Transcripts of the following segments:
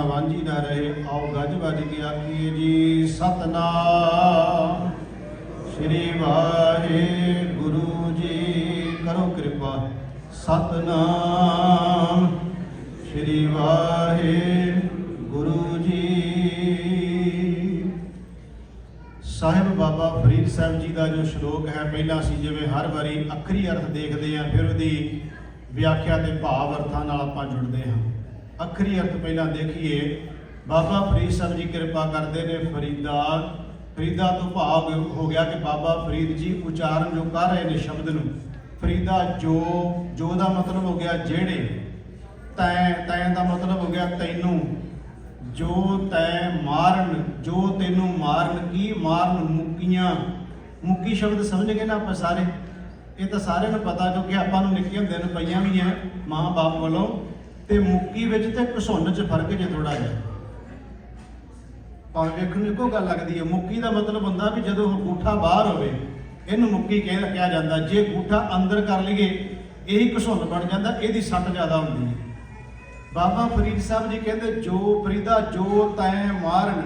वांझी ना रहे। आओ गज बज के आखिए जी सतनाम श्री वाहिगुरु जी। करो कृपा सतनाम श्री वाहिगुरु जी। ਸਾਹਿਬ ਬਾਬਾ ਫਰੀਦ ਸਾਹਿਬ ਜੀ ਦਾ ਜੋ ਸ਼ਲੋਕ ਹੈ, ਪਹਿਲਾਂ ਅਸੀਂ ਜਿਵੇਂ ਹਰ ਵਾਰੀ ਅੱਖਰੀ ਅਰਥ ਦੇਖਦੇ ਹਾਂ, ਫਿਰ ਉਹਦੀ ਵਿਆਖਿਆ ਤੇ ਭਾਵ ਅਰਥਾਂ ਨਾਲ ਆਪਾਂ ਜੁੜਦੇ ਹਾਂ। ਅੱਖਰੀ ਅਰਥ ਪਹਿਲਾਂ ਦੇਖੀਏ। ਬਾਬਾ ਫਰੀਦ ਸਾਹਿਬ ਜੀ ਕਿਰਪਾ ਕਰਦੇ ਨੇ ਫਰੀਦਾ ਤੋਂ ਭਾਵ ਹੋ ਗਿਆ ਕਿ ਬਾਬਾ ਫਰੀਦ ਜੀ ਉਚਾਰਨ ਜੋ ਕਰ ਰਹੇ ਨੇ ਸ਼ਬਦ ਨੂੰ, ਫਰੀਦਾ ਜੋ ਦਾ ਮਤਲਬ ਹੋ ਗਿਆ ਜਿਹੜੇ, ਤੈਂ ਦਾ ਮਤਲਬ ਹੋ ਗਿਆ ਤੈਨੂੰ, ਜੋ ਤੈ ਮਾਰਨ, ਜੋ ਤੈਨੂੰ ਮਾਰਨ, ਕੀ ਮਾਰਨ, ਮੁੱਕੀਆਂ। ਮੁੱਕੀ ਸ਼ਬਦ ਸਮਝ ਗਏ ਨਾ ਆਪਾਂ ਸਾਰੇ? ਇਹ ਤਾਂ ਸਾਰਿਆਂ ਨੂੰ ਪਤਾ, ਕਿਉਂਕਿ ਆਪਾਂ ਨੂੰ ਨਿੱਕੇ ਹੁੰਦੇ ਨੂੰ ਪਈਆਂ ਵੀ ਹੈ ਮਾਂ ਬਾਪ ਵੱਲੋਂ। ਤੇ ਮੁੱਕੀ ਵਿੱਚ ਤੇ ਘਸੁੰਨ 'ਚ ਫਰਕ ਜੇ ਥੋੜਾ ਜਿਹਾ, ਭਾਵੇਂ ਵੇਖਣ ਨੂੰ ਇੱਕੋ ਗੱਲ ਲੱਗਦੀ ਹੈ। ਮੁੱਕੀ ਦਾ ਮਤਲਬ ਹੁੰਦਾ ਵੀ ਜਦੋਂ ਅੰਗੂਠਾ ਬਾਹਰ ਹੋਵੇ ਇਹਨੂੰ ਮੁੱਕੀ ਕਿਹਾ ਜਾਂਦਾ। ਜੇ ਅੰਗੂਠਾ ਅੰਦਰ ਕਰ ਲਈਏ ਇਹੀ ਘਸੁੰਨ ਬਣ ਜਾਂਦਾ, ਇਹਦੀ ਸੱਟ ਜ਼ਿਆਦਾ ਹੁੰਦੀ ਹੈ। ਬਾਬਾ ਫਰੀਦ ਸਾਹਿਬ ਜੀ ਕਹਿੰਦੇ ਜੋ ਫਰੀਦਾ ਜੋ ਤੈਂ ਮਾਰਨ,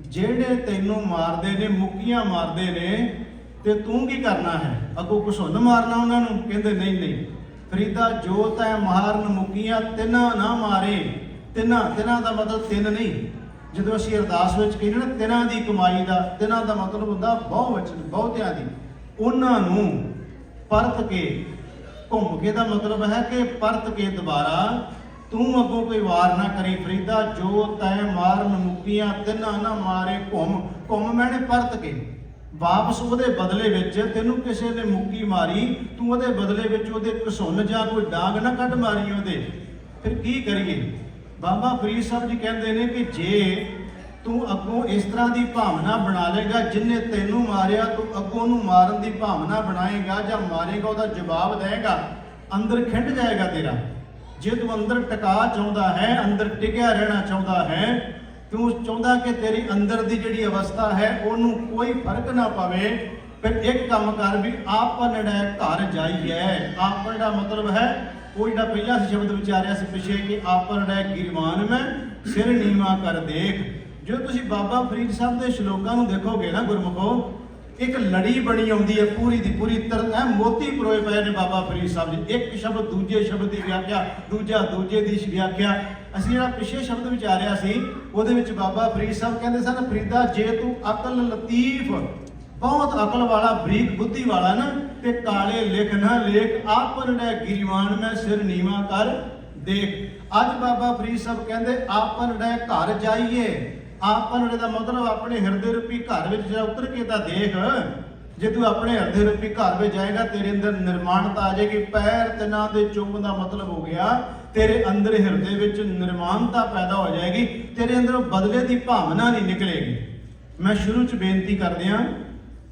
ਜਿਹੜੇ ਤੈਨੂੰ ਮਾਰਦੇ ਨੇ, ਮੁੱਕੀਆਂ ਮਾਰਦੇ ਨੇ, ਤੇ ਤੂੰ ਕੀ ਕਰਨਾ ਹੈ? ਅੱਗੋਂ ਘਸੁੰਨ ਮਾਰਨਾ ਉਹਨਾਂ ਨੂੰ? ਕਹਿੰਦੇ ਨਹੀਂ ਫਰੀਦਾ ਜੋ ਤੈਂ ਮਾਰਨ ਮੁੱਕੀਆਂ, ਤਿੰਨਾਂ ਨਾ ਮਾਰੇ। ਤਿੰਨਾਂ ਦਾ ਮਤਲਬ ਤਿੰਨ ਨਹੀਂ। ਜਦੋਂ ਅਸੀਂ ਅਰਦਾਸ ਵਿੱਚ ਕਹਿੰਦੇ ਨਾ ਤਿੰਨਾਂ ਦੀ ਕਮਾਈ ਦਾ, ਤਿੰਨਾਂ ਦਾ ਮਤਲਬ ਹੁੰਦਾ ਬਹੁਤਿਆਂ ਦੀ। ਉਹਨਾਂ ਨੂੰ ਪਰਤ ਕੇ, ਘੁੰਮ ਕੇ ਦਾ ਮਤਲਬ ਹੈ ਕਿ ਪਰਤ ਕੇ ਦੁਬਾਰਾ ਤੂੰ ਅੱਗੋਂ ਕੋਈ ਵਾਰ ਨਾ ਕਰੀ। ਫਰੀਦਾ ਜੋ ਤੈਂ ਮਾਰਨ ਮੁੱਕੀਆਂ, ਤਿੰਨਾਂ ਨਾ ਮਾਰੇ। ਘੁੰਮ ਮੈਨੇ ਪਰਤ ਕੇ, ਵਾਪਸ ਉਹਦੇ ਬਦਲੇ ਵਿੱਚ ਤੈਨੂੰ ਕਿਸੇ ਨੇ ਮੁੱਕੀ ਮਾਰੀ, ਤੂੰ ਉਹਦੇ ਬਦਲੇ ਵਿੱਚ ਉਹਦੇ ਘਸੁੰਨ ਜਾਂ ਕੋਈ ਡਾਂਗ ਨਾ ਕੱਢ ਮਾਰੀ ਉਹਦੇ। ਫਿਰ ਕੀ ਕਰੀਏ? ਬਾਬਾ ਫਰੀਦ ਸਾਹਿਬ ਜੀ ਕਹਿੰਦੇ ਨੇ ਕਿ ਜੇ ਤੂੰ ਅੱਗੋਂ ਇਸ ਤਰ੍ਹਾਂ ਦੀ ਭਾਵਨਾ ਬਣਾ ਲੇਗਾ, ਜਿੰਨੇ ਤੈਨੂੰ ਮਾਰਿਆ ਤੂੰ ਅੱਗੋਂ ਨੂੰ ਮਾਰਨ ਦੀ ਭਾਵਨਾ ਬਣਾਏਗਾ ਜਾਂ ਮਾਰੇਗਾ, ਉਹਦਾ ਜਵਾਬ ਦੇਏਗਾ, ਅੰਦਰ ਖਿੰਡ ਜਾਏਗਾ ਤੇਰਾ। ਜੇ ਤੂੰ ਅੰਦਰ ਟਿਕਾ ਚਾਹੁੰਦਾ ਹੈ, ਅੰਦਰ ਟਿਕਿਆ ਰਹਿਣਾ ਚਾਹੁੰਦਾ ਹੈ, ਤੂੰ ਚਾਹੁੰਦਾ ਕਿ ਤੇਰੀ ਅੰਦਰ ਦੀ ਜਿਹੜੀ ਅਵਸਥਾ ਹੈ ਉਹਨੂੰ ਕੋਈ ਫਰਕ ਨਾ ਪਵੇ, ਫਿਰ ਇੱਕ ਕੰਮ ਕਰ ਵੀ ਆਪਨੜੇ ਘਰ ਜਾਈਏ। ਆਪਨ ਦਾ ਮਤਲਬ ਹੈ ਉਹ ਜਿਹੜਾ ਪਹਿਲਾਂ ਅਸੀਂ ਸ਼ਬਦ ਵਿਚਾਰਿਆ ਸੀ ਪਿੱਛੇ ਕਿ ਆਪਨੜੇ ਗਿਰਵਾਨ ਮੈਂ ਸਿਰ ਨੀਵਾ ਕਰ ਦੇਖ। ਜੋ ਤੁਸੀਂ ਬਾਬਾ ਫਰੀਦ ਸਾਹਿਬ ਦੇ ਸ਼ਲੋਕਾਂ ਨੂੰ ਦੇਖੋਗੇ ਨਾ ਗੁਰਮੁਖੋ, ਇੱਕ ਲੜੀ ਬਣੀ ਆਉਂਦੀ ਹੈ ਪੂਰੀ ਦੀ ਪੂਰੀ ਮੋਤੀ ਪਰੋਏ ਪਏ ਨੇ ਬਾਬਾ ਫਰੀਦ ਸਾਹਿਬ ਜੀ। ਇੱਕ ਸ਼ਬਦ ਦੂਜੇ ਸ਼ਬਦ ਦੀ ਵਿਆਖਿਆ, ਦੂਜਾ ਦੂਜੇ ਦੀ ਵਿਆਖਿਆ। ਅਸੀਂ ਜਿਹੜਾ ਪਿਛੇ ਸ਼ਬਦ ਵਿਚਾਰਿਆ ਸੀ ਉਹਦੇ ਵਿੱਚ ਬਾਬਾ ਫਰੀਦ ਸਾਹਿਬ ਕਹਿੰਦੇ ਸਨ, ਫਰੀਦਾ ਜੇ ਤੂੰ ਅਕਲ ਲਤੀਫ, ਬਹੁਤ ਅਕਲ ਵਾਲਾ, ਬਰੀਕ ਬੁੱਧੀ ਵਾਲਾ ਨਾ, ਤੇ ਕਾਲੇ ਲਿਖ ਨਾ ਲੇਖ, ਆਪਨੜੇ ਗਿਰੀਵਾਨ ਮੈਂ ਸਿਰ ਨੀਵਾ ਕਰ ਦੇਖ। ਅੱਜ ਬਾਬਾ ਫਰੀਦ ਸਾਹਿਬ ਕਹਿੰਦੇ ਆਪਨੜੇ ਘਰ ਜਾਈਏ। ਆਪਨੜੇ ਦਾ ਮਤਲਬ ਆਪਣੇ ਹਿਰਦੇ ਰੂਪੀ ਘਰ ਵਿੱਚ ਜਿਹੜਾ ਉਤਰ ਕੇ ਤਾਂ ਦੇਖ। ਜੇ ਤੂੰ ਆਪਣੇ ਹਿਰਦੇ ਰੂਪੀ ਘਰ ਵਿੱਚ ਜਾਏਗਾ, ਤੇਰੇ ਅੰਦਰ ਨਿਰਮਾਣਤਾ ਆ ਜਾਏਗੀ। ਪੈਰ ਤਿੰਨਾਂ ਦੇ ਚੁੰਮ ਦਾ ਮਤਲਬ ਹੋ ਗਿਆ ਤੇਰੇ ਅੰਦਰ ਹਿਰਦੇ ਵਿੱਚ ਨਿਰਮਾਣਤਾ ਪੈਦਾ ਹੋ ਜਾਏਗੀ, ਤੇਰੇ ਅੰਦਰੋਂ ਬਦਲੇ ਦੀ ਭਾਵਨਾ ਨਹੀਂ ਨਿਕਲੇਗੀ। ਮੈਂ ਸ਼ੁਰੂ 'ਚ ਬੇਨਤੀ ਕਰਦਿਆਂ,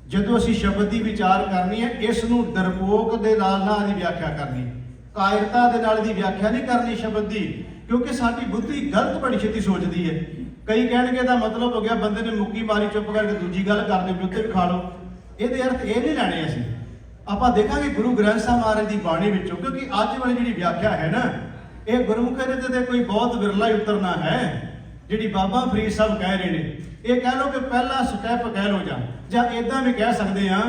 ਜਦੋਂ ਅਸੀਂ ਸ਼ਬਦ ਦੀ ਵਿਚਾਰ ਕਰਨੀ ਹੈ, ਇਸ ਨੂੰ ਡਰਪੋਕ ਦੇ ਨਾਲ ਦੀ ਵਿਆਖਿਆ ਕਰਨੀ, ਕਾਇਰਤਾ ਦੇ ਨਾਲ ਦੀ ਵਿਆਖਿਆ ਨਹੀਂ ਕਰਨੀ ਸ਼ਬਦ ਦੀ, ਕਿਉਂਕਿ ਸਾਡੀ ਬੁੱਧੀ ਗਲਤ ਬੜੀ ਛੇਤੀ ਸੋਚਦੀ ਹੈ। ਕਈ ਕਹਿਣਗੇ ਦਾ ਮਤਲਬ ਹੋ ਗਿਆ ਬੰਦੇ ਨੇ ਮੁੱਕੀ ਮਾਰੀ, ਚੁੱਪ ਕਰਕੇ ਦੂਜੀ ਗੱਲ ਕਰਦੇ ਵੀ ਉੱਤੇ ਵੀ ਖਾ ਲਓ। ਇਹਦੇ ਅਰਥ ਇਹ ਨਹੀਂ ਲੈਣੇ ਅਸੀਂ। ਆਪਾਂ ਦੇਖਾਂਗੇ ਗੁਰੂ ਗ੍ਰੰਥ ਸਾਹਿਬ ਮਹਾਰਾਜ ਦੀ ਬਾਣੀ ਵਿੱਚੋਂ, ਕਿਉਂਕਿ ਅੱਜ ਵਾਲੀ ਜਿਹੜੀ ਵਿਆਖਿਆ ਹੈ ਨਾ, ਇਹ ਗੁਰਮੁਖਾਂ ਦੇ ਤੇ ਕੋਈ ਬਹੁਤ ਵਿਰਲਾ ਹੀ ਉਤਰਨਾ ਹੈ। ਜਿਹੜੀ ਬਾਬਾ ਫਰੀਦ ਸਾਹਿਬ ਕਹਿ ਰਹੇ ਨੇ, ਇਹ ਕਹਿ ਲਓ ਕਿ ਪਹਿਲਾ ਸਟੈਪ ਕਹਿ ਲਓ, ਜਾਂ ਇਦਾਂ ਵੀ ਕਹਿ ਸਕਦੇ ਹਾਂ,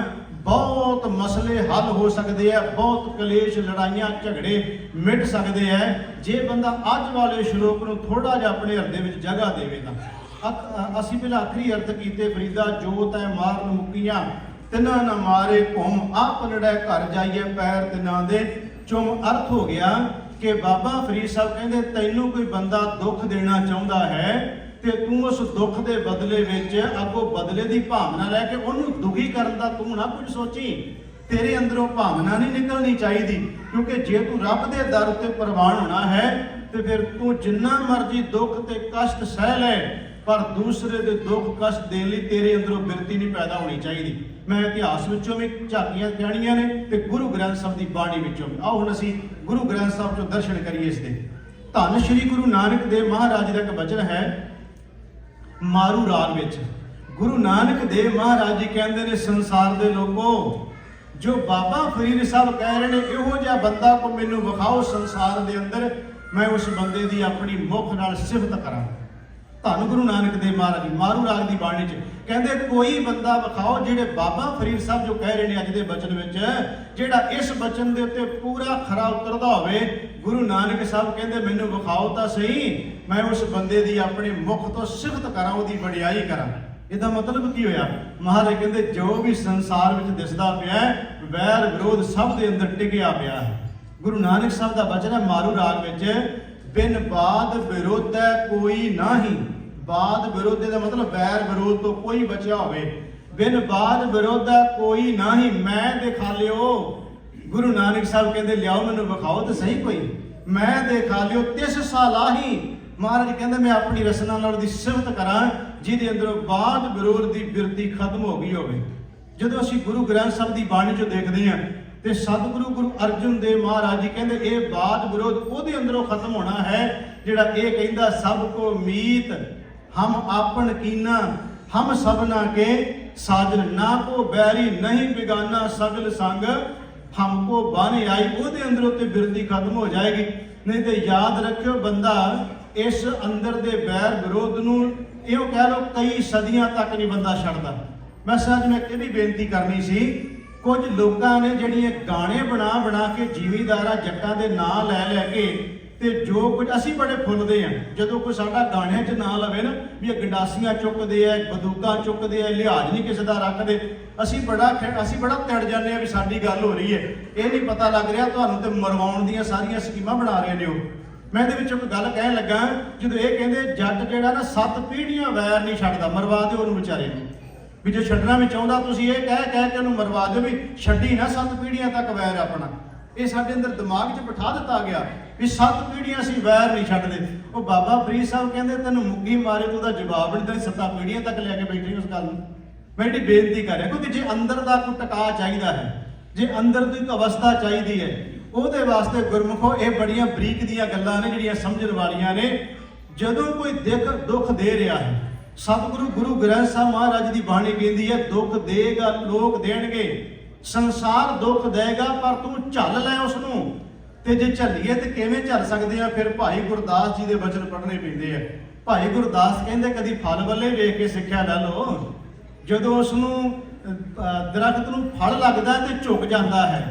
ਬਹੁਤ ਮਸਲੇ ਹੱਲ ਹੋ ਸਕਦੇ ਆ, ਬਹੁਤ ਕਲੇਸ਼, ਲੜਾਈਆਂ, ਝਗੜੇ ਮਿਟ ਸਕਦੇ ਆ ਜੇ ਬੰਦਾ ਅੱਜ ਵਾਲੇ ਸ਼ਲੋਕ ਨੂੰ ਥੋੜਾ ਜਿਹਾ ਆਪਣੇ ਹਿਰਦੇ ਵਿੱਚ ਜਗ੍ਹਾ ਦੇਵੇ ਤਾਂ। ਅਸੀਂ ਪਹਿਲਾਂ ਆਖਰੀ ਅਰਥ ਕੀਤੇ, ਫਰੀਦਾ ਜੋ ਤੈ ਮਾਰਨ ਮੁੱਕੀਆਂ, ਤਿੰਨਾਂ ਨਾ ਮਾਰੇ ਘੁੰਮ, ਆਪਨੜੇ ਘਰ ਜਾਈਏ, ਪੈਰ ਤਿੰਨਾਂ ਦੇ ਚੁੰਮ। ਅਰਥ ਹੋ ਗਿਆ ਕਿ ਬਾਬਾ ਫਰੀਦ ਸਾਹਿਬ ਕਹਿੰਦੇ ਤੈਨੂੰ ਕੋਈ ਬੰਦਾ ਦੁੱਖ ਦੇਣਾ ਚਾਹੁੰਦਾ ਹੈ ਤੇ ਤੂੰ ਉਸ ਦੁੱਖ ਦੇ ਬਦਲੇ ਵਿੱਚ ਅੱਗੋਂ ਬਦਲੇ ਦੀ ਭਾਵਨਾ ਲੈ ਕੇ ਉਹਨੂੰ ਦੁਖੀ ਕਰਨ ਦਾ ਤੂੰ ਨਾ ਕੁਝ ਸੋਚੀ। ਤੇਰੇ ਅੰਦਰੋਂ ਭਾਵਨਾ ਨਹੀਂ ਨਿਕਲਣੀ ਚਾਹੀਦੀ, ਕਿਉਂਕਿ ਜੇ ਤੂੰ ਰੱਬ ਦੇ ਦਰ ਉੱਤੇ ਪ੍ਰਵਾਨ ਹੋਣਾ ਹੈ ਤੇ ਫਿਰ ਤੂੰ ਜਿੰਨਾ ਮਰਜ਼ੀ ਦੁੱਖ ਤੇ ਕਸ਼ਟ ਸਹਿ ਲੈ, ਪਰ ਦੂਸਰੇ ਦੇ ਦੁੱਖ ਕਸ਼ਟ ਦੇਣ ਲਈ ਤੇਰੇ ਅੰਦਰੋਂ ਬਿਰਤੀ ਨਹੀਂ ਪੈਦਾ ਹੋਣੀ ਚਾਹੀਦੀ। ਮੈਂ ਇਤਿਹਾਸ ਵਿੱਚੋਂ ਵੀ ਝਾਕੀਆਂ ਜਾਣੀਆਂ ਨੇ ਤੇ ਗੁਰੂ ਗ੍ਰੰਥ ਸਾਹਿਬ ਦੀ ਬਾਣੀ ਵਿੱਚੋਂ ਵੀ। ਆਓ ਹੁਣ ਅਸੀਂ ਗੁਰੂ ਗ੍ਰੰਥ ਸਾਹਿਬ ਚੋਂ ਦਰਸ਼ਨ ਕਰੀਏ ਇਸ ਦੇ। ਧੰਨ ਸ਼੍ਰੀ ਗੁਰੂ ਨਾਨਕ ਦੇਵ ਮਹਾਰਾਜ ਦਾ ਇੱਕ ਬਚਨ ਹੈ ਮਾਰੂ ਰਾਗ ਵਿੱਚ। ਗੁਰੂ ਨਾਨਕ ਦੇਵ ਮਹਾਰਾਜ ਜੀ ਕਹਿੰਦੇ ਨੇ, ਸੰਸਾਰ ਦੇ ਲੋਕੋ, ਜੋ ਬਾਬਾ ਫਰੀਦ ਸਾਹਿਬ ਕਹਿ ਰਹੇ ਨੇ, ਇਹੋ ਜਿਹਾ ਬੰਦਾ ਕੋ ਮੈਨੂੰ ਵਿਖਾਓ ਸੰਸਾਰ ਦੇ ਅੰਦਰ, ਮੈਂ ਉਸ ਬੰਦੇ ਦੀ ਆਪਣੀ ਮੁਖ ਨਾਲ ਸਿਫਤ ਕਰਾਂ। ਧੰਨ ਗੁਰੂ ਨਾਨਕ ਦੇਵ ਮਹਾਰਾਜ ਜੀ ਮਾਰੂ ਰਾਗ ਦੀ ਬਾਣੀ 'ਚ ਕਹਿੰਦੇ ਕੋਈ ਬੰਦਾ ਵਿਖਾਓ ਜਿਹੜੇ ਬਾਬਾ ਫਰੀਦ ਸਾਹਿਬ ਜੋ ਕਹਿ ਰਹੇ ਨੇ ਅੱਜ ਦੇ ਬਚਨ ਵਿੱਚ, ਜਿਹੜਾ ਇਸ ਬਚਨ ਦੇ ਉੱਤੇ ਪੂਰਾ ਖਰਾ ਉਤਰਦਾ ਹੋਵੇ। ਗੁਰੂ ਨਾਨਕ ਸਾਹਿਬ ਕਹਿੰਦੇ ਮੈਨੂੰ ਵਿਖਾਓ ਤਾਂ ਸਹੀ, ਮੈਂ ਉਸ ਬੰਦੇ ਦੀ ਆਪਣੇ ਮੁਖ ਤੋਂ ਸਿਫਤ ਕਰਾਂ, ਉਹਦੀ ਵਡਿਆਈ ਕਰਾਂ। ਇਹਦਾ ਮਤਲਬ ਕੀ ਹੋਇਆ? ਮਹਾਰਾਜ ਕਹਿੰਦੇ ਜੋ ਵੀ ਸੰਸਾਰ ਵਿੱਚ ਦਿਸਦਾ ਪਿਆ ਵੈਰ ਵਿਰੋਧ ਸਭ ਦੇ ਅੰਦਰ ਟਿਕਿਆ ਪਿਆ ਹੈ। ਗੁਰੂ ਨਾਨਕ ਸਾਹਿਬ ਦਾ ਬਚਨ ਹੈ ਮਾਰੂ ਰਾਗ ਵਿੱਚ, ਬਿਨ ਬਾਦ ਵਿਰੋਧੈ ਕੋਈ ਨਾਹੀ। ਬਾਦ ਵਿਰੋਧੇ ਦਾ ਮਤਲਬ ਵੈਰ ਵਿਰੋਧ ਤੋਂ ਕੋਈ ਬਚਿਆ ਹੋਵੇ। ਬਿਨ ਬਾਦ ਵਿਰੋਧੈ ਕੋਈ ਨਾਹੀ, ਮੈਂ ਦਿਖਾ ਲਿਓ। ਗੁਰੂ ਨਾਨਕ ਸਾਹਿਬ ਕਹਿੰਦੇ ਲਿਆਓ ਮੈਨੂੰ ਵਿਖਾਓ ਤਾਂ ਸਹੀ ਕੋਈ, ਮੈਂ ਦਿਖਾ ਲਿਓ ਤਿਸ ਸਾਲਾਹੀ। ਮਹਾਰਾਜ ਕਹਿੰਦੇ ਮੈਂ ਆਪਣੀ ਰਸਨਾ ਨਾਲ ਉਹਦੀ ਸਿਫਤ ਕਰਾਂ ਜਿਹਦੇ ਅੰਦਰੋਂ ਬਾਦ ਵਿਰੋਧ ਦੀ ਬਿਰਤੀ ਖਤਮ ਹੋ ਗਈ ਹੋਵੇ। ਜਦੋਂ ਅਸੀਂ ਗੁਰੂ ਗ੍ਰੰਥ ਸਾਹਿਬ ਦੀ ਬਾਣੀ 'ਚ ਦੇਖਦੇ ਹਾਂ ਤੇ ਸਤਿਗੁਰੂ ਗੁਰੂ ਅਰਜਨ ਦੇਵ ਮਹਾਰਾਜ ਜੀ ਕਹਿੰਦੇ ਇਹ ਬਾਦ ਵਿਰੋਧ ਉਹਦੇ ਅੰਦਰੋਂ ਖਤਮ ਹੋਣਾ ਹੈ ਜਿਹੜਾ ਇਹ ਕਹਿੰਦਾ ਸਭ ਕੋ ਮੀਤ ਹਮ ਆਪਨ ਕੀਨਾ ਹਮ ਸਭਨਾ ਕੇ ਸਾਜਨ ਨਾ ਕੋ ਬੈਰੀ ਨਹੀਂ ਬਿਗਾਨਾ ਸਗਲ ਸੰਗ ਹਮਕੋ ਬਾਣੇ ਆਈ। ਉਹਦੇ ਅੰਦਰੋਂ ਤੇ ਬਿਰਤੀ ਖਤਮ ਹੋ ਜਾਏਗੀ। ਨਹੀਂ ਤੇ ਯਾਦ ਰੱਖਿਓ ਬੰਦਾ ਇਸ ਅੰਦਰ ਦੇ ਬੈਰ ਵਿਰੋਧ ਨੂੰ ਇਹੋ ਕਹਿ ਲਓ ਕਈ ਸਦੀਆਂ ਤੱਕ ਨਹੀਂ ਬੰਦਾ ਛੱਡਦਾ। ਮੈਂ ਸੱਚ ਮੈਂ ਇਹ ਵੀ ਬੇਨਤੀ ਕਰਨੀ ਸੀ, ਕੁਝ ਲੋਕਾਂ ਨੇ ਜਿਹੜੀਆਂ ਗਾਣੇ ਬਣਾ ਕੇ ਜ਼ਿਮੀਂਦਾਰਾਂ ਜੱਟਾਂ ਦੇ ਨਾਂ ਲੈ ਕੇ ਤੇ ਜੋ ਕੁਝ ਅਸੀਂ ਬੜੇ ਫੁੱਲਦੇ ਆ ਜਦੋਂ ਕੋਈ ਸਾਡਾ ਗਾਣਿਆਂ 'ਚ ਨਾਂ ਲਵੇ ਨਾ ਵੀ ਇਹ ਗੰਡਾਸੀਆਂ ਚੁੱਕਦੇ ਆ, ਬੰਦੂਕਾਂ ਚੁੱਕਦੇ ਆ, ਲਿਹਾਜ਼ ਨਹੀਂ ਕਿਸੇ ਦਾ ਰੱਖਦੇ। ਅਸੀਂ ਬੜਾ ਤੜ ਜਾਂਦੇ ਆ ਵੀ ਸਾਡੀ ਗੱਲ ਹੋ ਰਹੀ ਹੈ। ਇਹ ਨਹੀਂ ਪਤਾ ਲੱਗ ਰਿਹਾ ਤੁਹਾਨੂੰ ਤੇ ਮਰਵਾਉਣ ਦੀਆਂ ਸਾਰੀਆਂ ਸਕੀਮਾਂ ਬਣਾ ਰਹੇ ਨੇ ਉਹ। ਮੈਂ ਇਹਦੇ ਵਿੱਚ ਇੱਕ ਗੱਲ ਕਹਿਣ ਲੱਗਾ, ਜਦੋਂ ਇਹ ਕਹਿੰਦੇ ਜੱਟ ਜਿਹੜਾ ਨਾ 7 ਪੀੜ੍ਹੀਆਂ ਵੈਰ ਨਹੀਂ ਛੱਡਦਾ, ਮਰਵਾ ਦਿਓ ਉਹਨੂੰ ਵਿਚਾਰੇ ਨੂੰ। ਵੀ ਜੇ ਛੱਡਣਾ ਵੀ ਚਾਹੁੰਦਾ ਤੁਸੀਂ ਇਹ ਕਹਿ ਕੇ ਉਹਨੂੰ ਮਰਵਾ ਦਿਓ ਵੀ ਛੱਡੀ ਨਾ 7 ਪੀੜ੍ਹੀਆਂ ਤੱਕ ਵੈਰ ਆਪਣਾ। ਇਹ ਸਾਡੇ ਅੰਦਰ ਦਿਮਾਗ 'ਚ ਬਿਠਾ ਦਿੱਤਾ ਗਿਆ ਵੀ 7 ਪੀੜ੍ਹੀਆਂ ਅਸੀਂ ਵੈਰ ਨਹੀਂ ਛੱਡਦੇ। ਉਹ ਬਾਬਾ ਫਰੀਦ ਸਾਹਿਬ ਕਹਿੰਦੇ ਤੈਨੂੰ ਮੁੱਗੀ ਮਾਰੇ ਤੂੰ ਉਹਦਾ ਜਵਾਬ ਨਹੀਂ ਦਿੰਦਾ, 7 ਪੀੜ੍ਹੀਆਂ ਤੱਕ ਲੈ ਕੇ ਬੈਠੇ ਉਸ ਗੱਲ ਨੂੰ। ਮੈਂ ਇਹਦੀ ਬੇਨਤੀ ਕਰ ਰਿਹਾ ਕਿਉਂਕਿ ਜੇ ਅੰਦਰ ਦਾ ਕੋਈ ਟਿਕਾ ਚਾਹੀਦਾ ਹੈ, ਜੇ ਅੰਦਰ ਦੀ ਇੱਕ ਅਵਸਥਾ ਚਾਹੀਦੀ ਹੈ, ਉਹਦੇ ਵਾਸਤੇ ਗੁਰਮੁਖੋ ਇਹ ਬੜੀਆਂ ਬਰੀਕ ਦੀਆਂ ਗੱਲਾਂ ਨੇ ਜਿਹੜੀਆਂ ਸਮਝਣ ਵਾਲੀਆਂ ਨੇ। ਜਦੋਂ ਕੋਈ ਦੁੱਖ ਦੇ ਰਿਹਾ ਹੈ, ਸਤਿਗੁਰੂ ਗੁਰੂ ਗ੍ਰੰਥ ਸਾਹਿਬ ਮਹਾਰਾਜ ਦੀ ਬਾਣੀ ਕਹਿੰਦੀ ਹੈ ਦੁੱਖ ਦੇਗਾ ਲੋਕ ਦੇਣਗੇ, ਸੰਸਾਰ ਦੁੱਖ ਦੇਗਾ ਪਰ ਤੂੰ ਝੱਲ ਲੈ ਉਸ ਨੂੰ। ਤੇ ਜੇ ਝੱਲੀਏ ਤੇ ਕਿਵੇਂ ਝੱਲ ਸਕਦੇ ਆ? ਫਿਰ ਭਾਈ ਗੁਰਦਾਸ ਜੀ ਦੇ ਬਚਨ ਪੜ੍ਹਨੇ ਪੈਂਦੇ ਆ। ਭਾਈ ਗੁਰਦਾਸ ਕਹਿੰਦੇ ਕਦੀ ਫਲ ਵੱਲੇ ਵੇਖ ਕੇ ਸਿੱਖਿਆ ਲੈ ਲਓ। ਜਦੋਂ ਉਸ ਨੂੰ ਦਰਖਤ ਨੂੰ ਫਲ ਲੱਗਦਾ ਤੇ ਝੁਕ ਜਾਂਦਾ ਹੈ,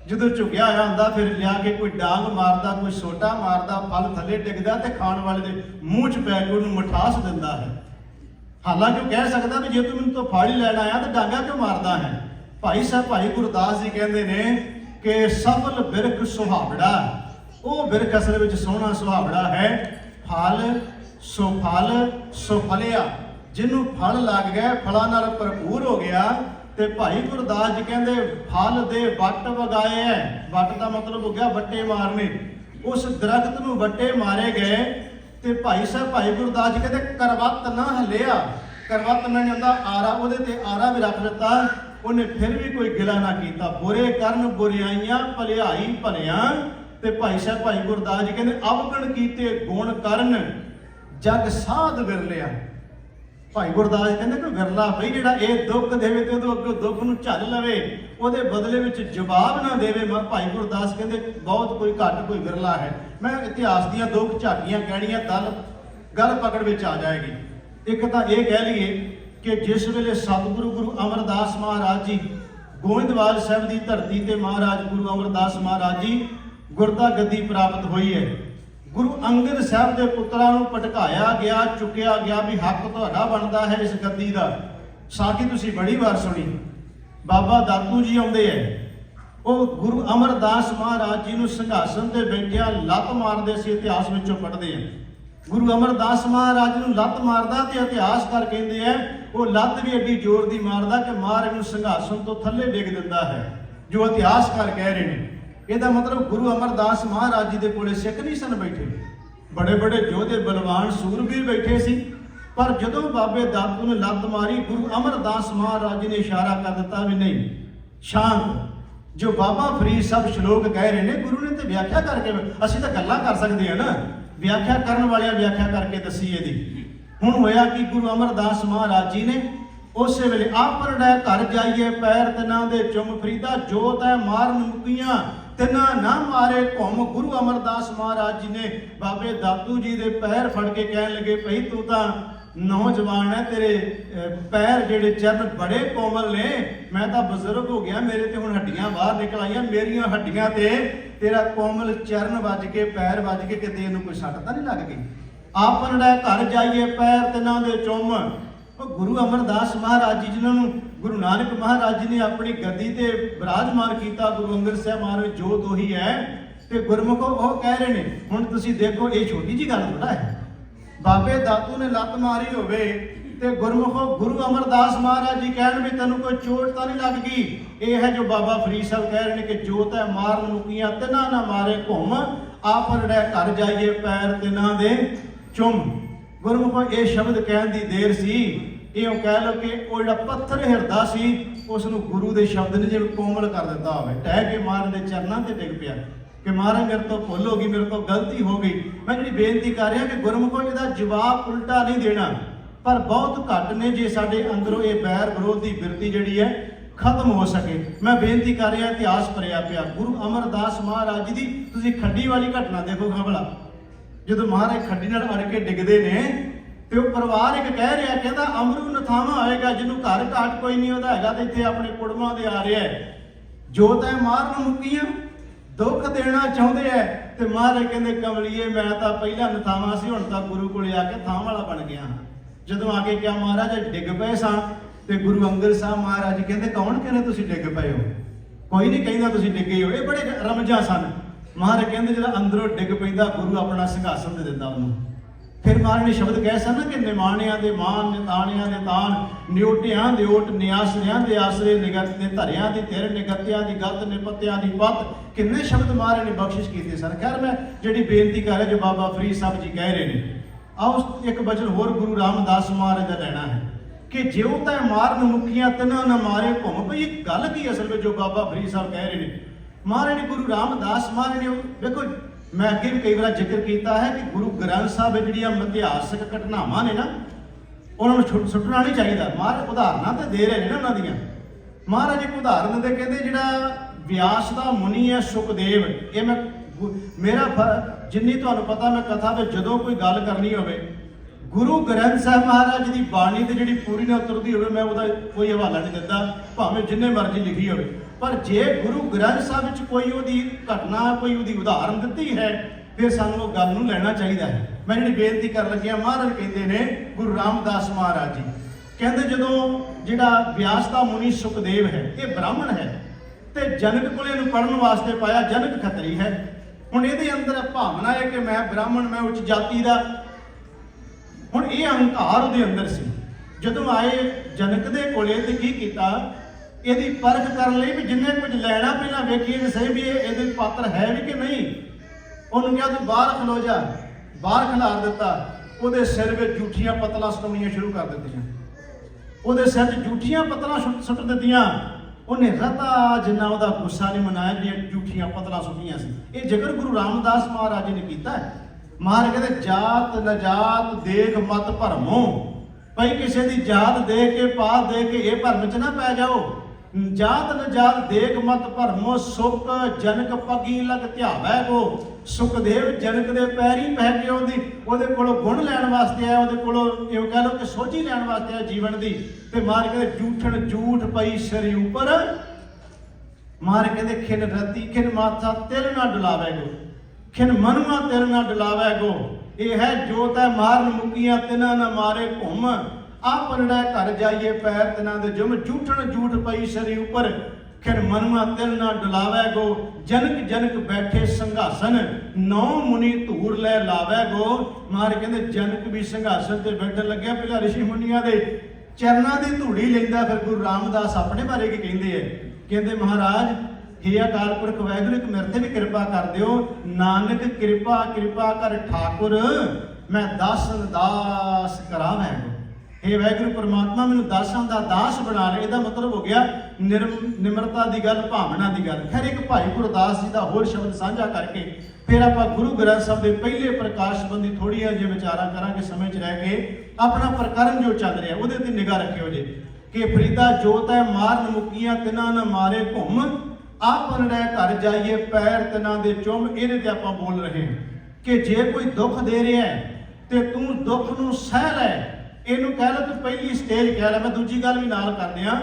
ਜਦੋਂ ਝੁਕਿਆ ਹੋਇਆ ਹੁੰਦਾ ਫਿਰ ਲਿਆ ਕੇ ਕੋਈ ਡਾਂਗ ਮਾਰਦਾ, ਕੋਈ ਸੋਟਾ ਮਾਰਦਾ, ਫਲ ਥੱਲੇ ਡਿੱਗਦਾ ਤੇ ਖਾਣ ਵਾਲੇ ਦੇ ਮੂੰਹ 'ਚ ਪੈ ਕੇ ਉਹਨੂੰ ਮਿਠਾਸ ਦਿੰਦਾ ਹੈ। ਹਾਲਾਂਕਿ ਉਹ ਕਹਿ ਸਕਦਾ ਵੀ ਜੇ ਤੂੰ ਮੈਨੂੰ ਤੋਂ ਫਲ ਹੀ ਲੈਣ ਆਇਆ ਤਾਂ ਡਾਂਗਾ ਕਿਉਂ ਮਾਰਦਾ ਹੈ? ਭਾਈ ਗੁਰਦਾਸ ਜੀ ਕਹਿੰਦੇ ਨੇ ਕਿ ਸਫਲ ਬਿਰਖ ਸੁਹਾਵੜਾ, ਉਹ ਬਿਰਖ ਅਸਲ ਵਿੱਚ ਸੋਹਣਾ ਸੁਹਾਵੜਾ ਹੈ। ਫਲ ਸੋ ਫਲਿਆ, ਜਿਹਨੂੰ ਫਲ ਲੱਗ ਗਿਆ, ਫਲਾਂ ਨਾਲ ਭਰਪੂਰ ਹੋ ਗਿਆ। ਤੇ ਭਾਈ ਗੁਰਦਾਸ ਜੀ ਕਹਿੰਦੇ ਫਲ ਦੇ ਵੱਟ ਵਗਾਏ ਹੈ। ਵੱਟ ਦਾ ਮਤਲਬ ਹੋ ਗਿਆ ਵੱਟੇ ਮਾਰਨੇ। ਉਸ ਦਰਖਤ ਨੂੰ ਵੱਟੇ ਮਾਰੇ ਗਏ ਤੇ ਭਾਈ ਗੁਰਦਾਸ ਜੀ ਕਹਿੰਦੇ ਕਰਵੱਤ ਨਾ ਹਲਿਆ। ਕਰਵੱਤ ਨਾ ਜਾਂਦਾ ਆਰਾ, ਉਹਦੇ ਤੇ ਆਰਾ ਵੀ ਰੱਖ ਦਿੱਤਾ। ਉਹਨੇ ਫਿਰ ਵੀ ਕੋਈ ਗਿਲਾ ਨਾ ਕੀਤਾ। ਬੁਰੇ ਕਰਨ ਬੁਰਿਆਈਆਂ ਭਲਿਆਈ ਭਲਿਆਂ। ਤੇ ਭਾਈ ਗੁਰਦਾਸ ਜੀ ਕਹਿੰਦੇ ਅਵਗਣ ਕੀਤੇ ਗੁਣ ਕਰਨ ਜਗ ਸਾਧ ਵਿਰਲਿਆ। ਭਾਈ ਗੁਰਦਾਸ ਕਹਿੰਦੇ ਕਿ ਵਿਰਲਾ ਬਈ ਜਿਹੜਾ ਇਹ ਦੁੱਖ ਦੇਵੇ ਤੇ ਉਹਦੇ ਅੱਗੇ ਦੁੱਖ ਨੂੰ ਝੱਲ ਲਵੇ, ਉਹਦੇ ਬਦਲੇ ਵਿੱਚ ਜਵਾਬ ਨਾ ਦੇਵੇ। ਭਾਈ ਗੁਰਦਾਸ ਕਹਿੰਦੇ ਬਹੁਤ ਕੋਈ ਘੱਟ ਕੋਈ ਵਿਰਲਾ ਹੈ। ਮੈਂ ਇਤਿਹਾਸ ਦੀਆਂ ਦੋ ਝਾਕੀਆਂ ਕਹਿਣੀਆਂ ਗੱਲ ਪਕੜ ਵਿੱਚ ਆ ਜਾਏਗੀ। ਇੱਕ ਤਾਂ ਇਹ ਕਹਿ ਲਈਏ ਕਿ ਜਿਸ ਵੇਲੇ ਸਤਿਗੁਰੂ ਗੁਰੂ ਅਮਰਦਾਸ ਮਹਾਰਾਜ ਜੀ ਗੋਇੰਦਵਾਲ ਸਾਹਿਬ ਦੀ ਧਰਤੀ ਤੇ ਮਹਾਰਾਜ ਗੁਰੂ ਅਮਰਦਾਸ ਮਹਾਰਾਜ ਜੀ ਗੁਰਤਾ ਗੱਦੀ ਪ੍ਰਾਪਤ ਹੋਈ ਹੈ, ਗੁਰੂ ਅੰਗਦ ਸਾਹਿਬ ਦੇ ਪੁੱਤਰਾਂ ਨੂੰ ਭਟਕਾਇਆ ਗਿਆ, ਚੁੱਕਿਆ ਗਿਆ ਵੀ ਹੱਕ ਤੁਹਾਡਾ ਬਣਦਾ ਹੈ ਇਸ ਗੱਦੀ ਦਾ। ਸਾਖੀ ਤੁਸੀਂ ਬੜੀ ਵਾਰ ਸੁਣੀ। ਬਾਬਾ ਦਾਤੂ ਜੀ ਆਉਂਦੇ ਹੈ, ਉਹ ਗੁਰੂ ਅਮਰਦਾਸ ਮਹਾਰਾਜ ਜੀ ਨੂੰ ਸਿੰਘਾਸਨ ਤੇ ਬੈਠਿਆ ਲੱਤ ਮਾਰਦੇ ਸੀ। ਇਤਿਹਾਸ ਵਿੱਚੋਂ ਪੜ੍ਹਦੇ ਆ ਗੁਰੂ ਅਮਰਦਾਸ ਮਹਾਰਾਜ ਨੂੰ ਲੱਤ ਮਾਰਦਾ ਤੇ ਇਤਿਹਾਸਕਾਰ ਕਹਿੰਦੇ ਆ ਉਹ ਲੱਤ ਵੀ ਐਡੀ ਜ਼ੋਰ ਦੀ ਮਾਰਦਾ ਕਿ ਮਹਾਰਾਜ ਨੂੰ ਸਿੰਘਾਸਨ ਤੋਂ ਥੱਲੇ ਡਿੱਗ ਦਿੰਦਾ ਹੈ, ਜੋ ਇਤਿਹਾਸਕਾਰ ਕਹਿ ਰਹੇ ਨੇ। ਇਹਦਾ ਮਤਲਬ ਗੁਰੂ ਅਮਰਦਾਸ ਮਹਾਰਾਜ ਜੀ ਦੇ ਕੋਲੇ ਸਿੱਖ ਨਹੀਂ ਸਨ ਬੈਠੇ, ਬੜੇ ਬੜੇ ਯੋਧੇ ਬਲਵਾਨ ਸੂਰਬੀਰ ਬੈਠੇ ਸੀ। ਪਰ ਜਦੋਂ ਬਾਬੇ ਦਾਤੂ ਨੇ ਲੱਤ ਮਾਰੀ, ਗੁਰੂ ਅਮਰਦਾਸ ਮਹਾਰਾਜ ਜੀ ਨੇ ਇਸ਼ਾਰਾ ਕਰ ਦਿੱਤਾ ਵੀ ਨਹੀਂ, ਸ਼ਾਂਤ। ਜੋ ਬਾਬਾ ਫਰੀਦ ਸਾਹਿਬ ਸ਼ਲੋਕ ਕਹਿ ਰਹੇ ਨੇ, ਗੁਰੂ ਨੇ ਤੇ ਵਿਆਖਿਆ ਕਰਕੇ, ਅਸੀਂ ਤਾਂ ਗੱਲਾਂ ਕਰ ਸਕਦੇ ਹਾਂ ਨਾ, ਵਿਆਖਿਆ ਕਰਨ ਵਾਲਿਆਂ ਵਿਆਖਿਆ ਕਰਕੇ ਦੱਸੀ ਇਹਦੀ। ਹੁਣ ਹੋਇਆ ਕਿ ਗੁਰੂ ਅਮਰਦਾਸ ਮਹਾਰਾਜ ਜੀ ਨੇ ਉਸੇ ਵੇਲੇ ਆਪਰੜੈ ਘਰ ਜਾਈਏ ਪੈਰ ਤਨਾਂ ਦੇ ਚੁੰਮ ਫਰੀਦਾ, ਜੋ ਤੈ ਮਾਰਨ ਮੁਕੀਆਂ तिना ना मारे घुम। गुरु अमरदास महाराज जी ने बाबे दातू जी दे पैर फड़ के कहन लगे, भई तू तां नौजवान है, तेरे पैर जेड़े चरण बड़े कोमल ने, मैं तो बजुर्ग हो गया, मेरे ते हुण हड्डियां बाहर निकल आईयां, मेरियां हड्डियां ते तेरा कोमल चरण वज के पैर वज के किते इहनूं कोई सट तां नहीं लग गई। आपन घर जाइए पैर तिन्हां दे चुम। गुरु अमरदास महाराज जी जिन्होंने गुरु नानक महाराज जी ने अपनी गद्दी ते विराजमान किया, गुरु अंगद साहब महाराज जोत उही है, ते गुरमुखो वो कह रहे ने। हुण तुसीं देखो ये छोटी जी गल थोड़ा है, बाबे दातू ने लत मारी होवे ते गुरमुखो गुरु अमरदास महाराज जी कहन भी तैनूं कोई चोट तां नहीं लग गई। ये है जो बाबा फरीद साहब कह रहे हैं कि जोत है मारन मुकियां तिन्हां ना मारे घुम, आपन घर जाइए पैर तिन्हां दे चुम। गुरमुखो ये शब्द कहन दी देर सी, इहो कह लो कि वो जिहड़ा पत्थर हिरदा सी उस नूं गुरु दे शब्द ने जिवें कोमल कर दिता होवे, टह के मारन दे चरनां ते डिग पिया कि महाराज मेरे तो भुल हो गई, मेरे तो गलती हो गई। मैं जी बेनती कर रहा कि गुरमुखो इसका जवाब उल्टा नहीं देना, पर बहुत घट ने जे साडे अंदरों ये बैर विरोध की बिरती जिहड़ी है खत्म हो सके। मैं बेनती कर रहा इतिहास भरिया पिया गुरु अमरदास महाराज जी की। तुसीं खड्डी वाली घटना देखो भला, जो महाराज खड्डी नाल अड़ के डिगदे ने ते वो परिवार एक कह रहा, कहता अमरू नथावा होएगा, जिन्हों घर घाट कोई नहीं होता हैगा ते इत्थे अपने कुड़मां दे आ रहा है, जो तैं मारन मुक्कियां दुख देना चाहते हैं। तो महाराज कहते कमलीए मैं तो पहला नथावा सी, हुण तां गुरु कोले आके थां वाला बन गया हाँ। जदों आके क्या महाराज डिग पे सां ते गुरु अंगद साहब महाराज जी कहते कौन कहने तुसीं डिग पे हो, कोई नहीं कहंदा तुसीं डिगे हो। ये बड़े रमजा सन। महाराज कहते जो अंदरों डिग पैंदा गुरु अपना सिंघासन दे दिंदा उन्होंने। फिर महाराज ने शब्द कह सन कि निमाणियां दे मान, निताणियां दे तान, निओटियां दे ओट, निआसरियां दे आसरे, निगत ने धरियां दी तिर, निगतियां दी गत, निपत्तियां दी पत, किन्ने शब्द महाराज ने बख्शिश कीते सन। खैर मैं जिहड़ी बेनती कर रहा जो बाबा फरीद साहब जी कह रहे हैं, आओ एक वचन होर गुरु रामदास महाराज का लेना है कि ज्यों तै मारन मुक्कियां तिन्हां ना मारे घुम। भई एक गल की असल में जो बाबा फरीद साहब कह रहे हैं, महाराज ने गुरु रामदास महाराज ने देखो मैं अगे भी कई बार जिक्र किया है कि गुरु ग्रंथ साहब जिहड़ियां इतिहासक घटनावां ने ना उन्होंने सुटना नहीं चाहिए। महाराज उदाहरण तो दे रहे हैं ना उन्हों दियां। महाराज एक उदाहरण दे कहते जिहड़ा व्यास का मुनि है सुखदेव, ये मैं मेरा जिन्नी तुहानूं पता मैं कथा में जदों कोई गल करनी होवे गुरु ग्रंथ साहब महाराज की बाणी ते जिहड़ी पूरी ना उतरदी होवे मैं उहदा कोई हवाला नहीं दिंदा, भावें जिन्ने मर्जी लिखी होवे। पर जे गुरु ग्रंथ साहब विच कोई उहदी घटना कोई उहदी उदाहरण दित्ती है फिर सानूं उह गल नूं लेना चाहिए है। मैं जिहड़ी बेनती कर लग्या महाराज कहते ने गुरु रामदास महाराज जी कहते जदों जिहड़ा व्यास दा मुनि सुखदेव है ये ब्राह्मण है ते जनक कोले इहनूं पढ़न वास्ते पाया, जनक खतरी है। हुण इहदे अंदर भावना है कि मैं ब्राह्मण मैं उच्च जाति दा, हुण ये अहंकार उहदे अंदर सी। जदों आए जनक दे कोले ते की कीता ਇਹਦੀ परख करने ਲਈ भी जिन्हें कुछ लेना पहला वेखिए तो सही भी ये पात्र है भी कि नहीं। उन्होंने कहा तू बाहर खलो जा, बाहर खिलार दिता, ਉਹਦੇ सिर में जूठियां पतला सुटनियां शुरू कर दित्तियां, ਉਹਦੇ सिर 'ਚ जूठियां पतला सुट दित्तियां। उन्हें रता जिन्ना ਉਹਦਾ गुस्सा नहीं मनाया ਜਿਹੜੀਆਂ जूठियां पतला सुटियां सी। ये जिक्र गुरु रामदास महाराज जी ने किया है। महाराज कहते जात नजात देख मत भरमो, भाई किसी की जात देख के पात देख के ये भरम च ना पै जाओ। जात नजात देख मत भरमो, सुख जनक पगी लग ध्यावै गो। सुखदेव जनक दे पैरी पै के ਉਹਦੇ ਕੋਲੋਂ गुण लैण वास्ते आया, ਉਹਦੇ ਕੋਲੋਂ ਇਹ कह लो कि सोझी लैण वास्ते आया जीवन की। ते मार के जूठन जूठ पई सिर उपर, मार के खिन रती खिन माथा तिल ना डुलावै गो, खिन मनुआ तिल ना डुलावै गो। ये है जो तै मारन मुक्कियां तिन्हां ना मारे घुम, आप घर जाइए पैर तिन्हां दे जुम। जूठन जूठ पई सिर उपर, खिन मनुआ तिल ना डुलावै गो। जनक जनक बैठे संघासन, नौ मुनि धूर लै लावै गो। मार कहते जनक भी संघासन ते बैठन लग्या, पहला ऋषि मुनिया दे चरनां दी धूड़ी लैंदा। फिर गुरु रामदास अपने बारे की कहते हैं, कहते महाराज हे अकाल पुरख वाहिगुरू एक मेरे ते भी कृपा कर दिओ। नानक कृपा कृपा कर ठाकुर, मैं दासन दास करावै गो। हे वाहिगुरू परमात्मा मैनूं दासां दा दास बना ले। इसदा मतलब हो गया निमरता की गल, भावना की गल। खैर एक भाई गुरदास जी का होर शब्द साझा करके फिर आप गुरु ग्रंथ साहब के पहले प्रकाश संबंधी थोड़िया जी विचारा करांगे समय च रह के। अपना प्रकरण जो चल रहा वो निगाह रखियो जे कि फरीदा जोत है मारन मुक्कियां तिन्हां न मारे घुम, ਆਪਨ ਰਹਿ ਘਰ ਜਾਈਏ ਪੈਰ ਤਿਨਾਂ ਦੇ ਚੁੰਮ। ਇਹਦੇ ਤੇ ਆਪਾਂ ਬੋਲ ਰਹੇ ਹਾਂ ਕਿ ਜੇ ਕੋਈ ਦੁੱਖ ਦੇ ਰਿਹਾ ਹੈ ਤੇ ਤੂੰ ਦੁੱਖ ਨੂੰ ਸਹਿ ਲੈ। ਇਹਨੂੰ ਕਹਿ ਲੈ, ਤੂੰ ਪਹਿਲੀ ਸਟੇਜ ਕਹਿ ਲੈ। ਮੈਂ ਦੂਜੀ ਗੱਲ ਵੀ ਨਾਲ ਕਰਦੇ ਆ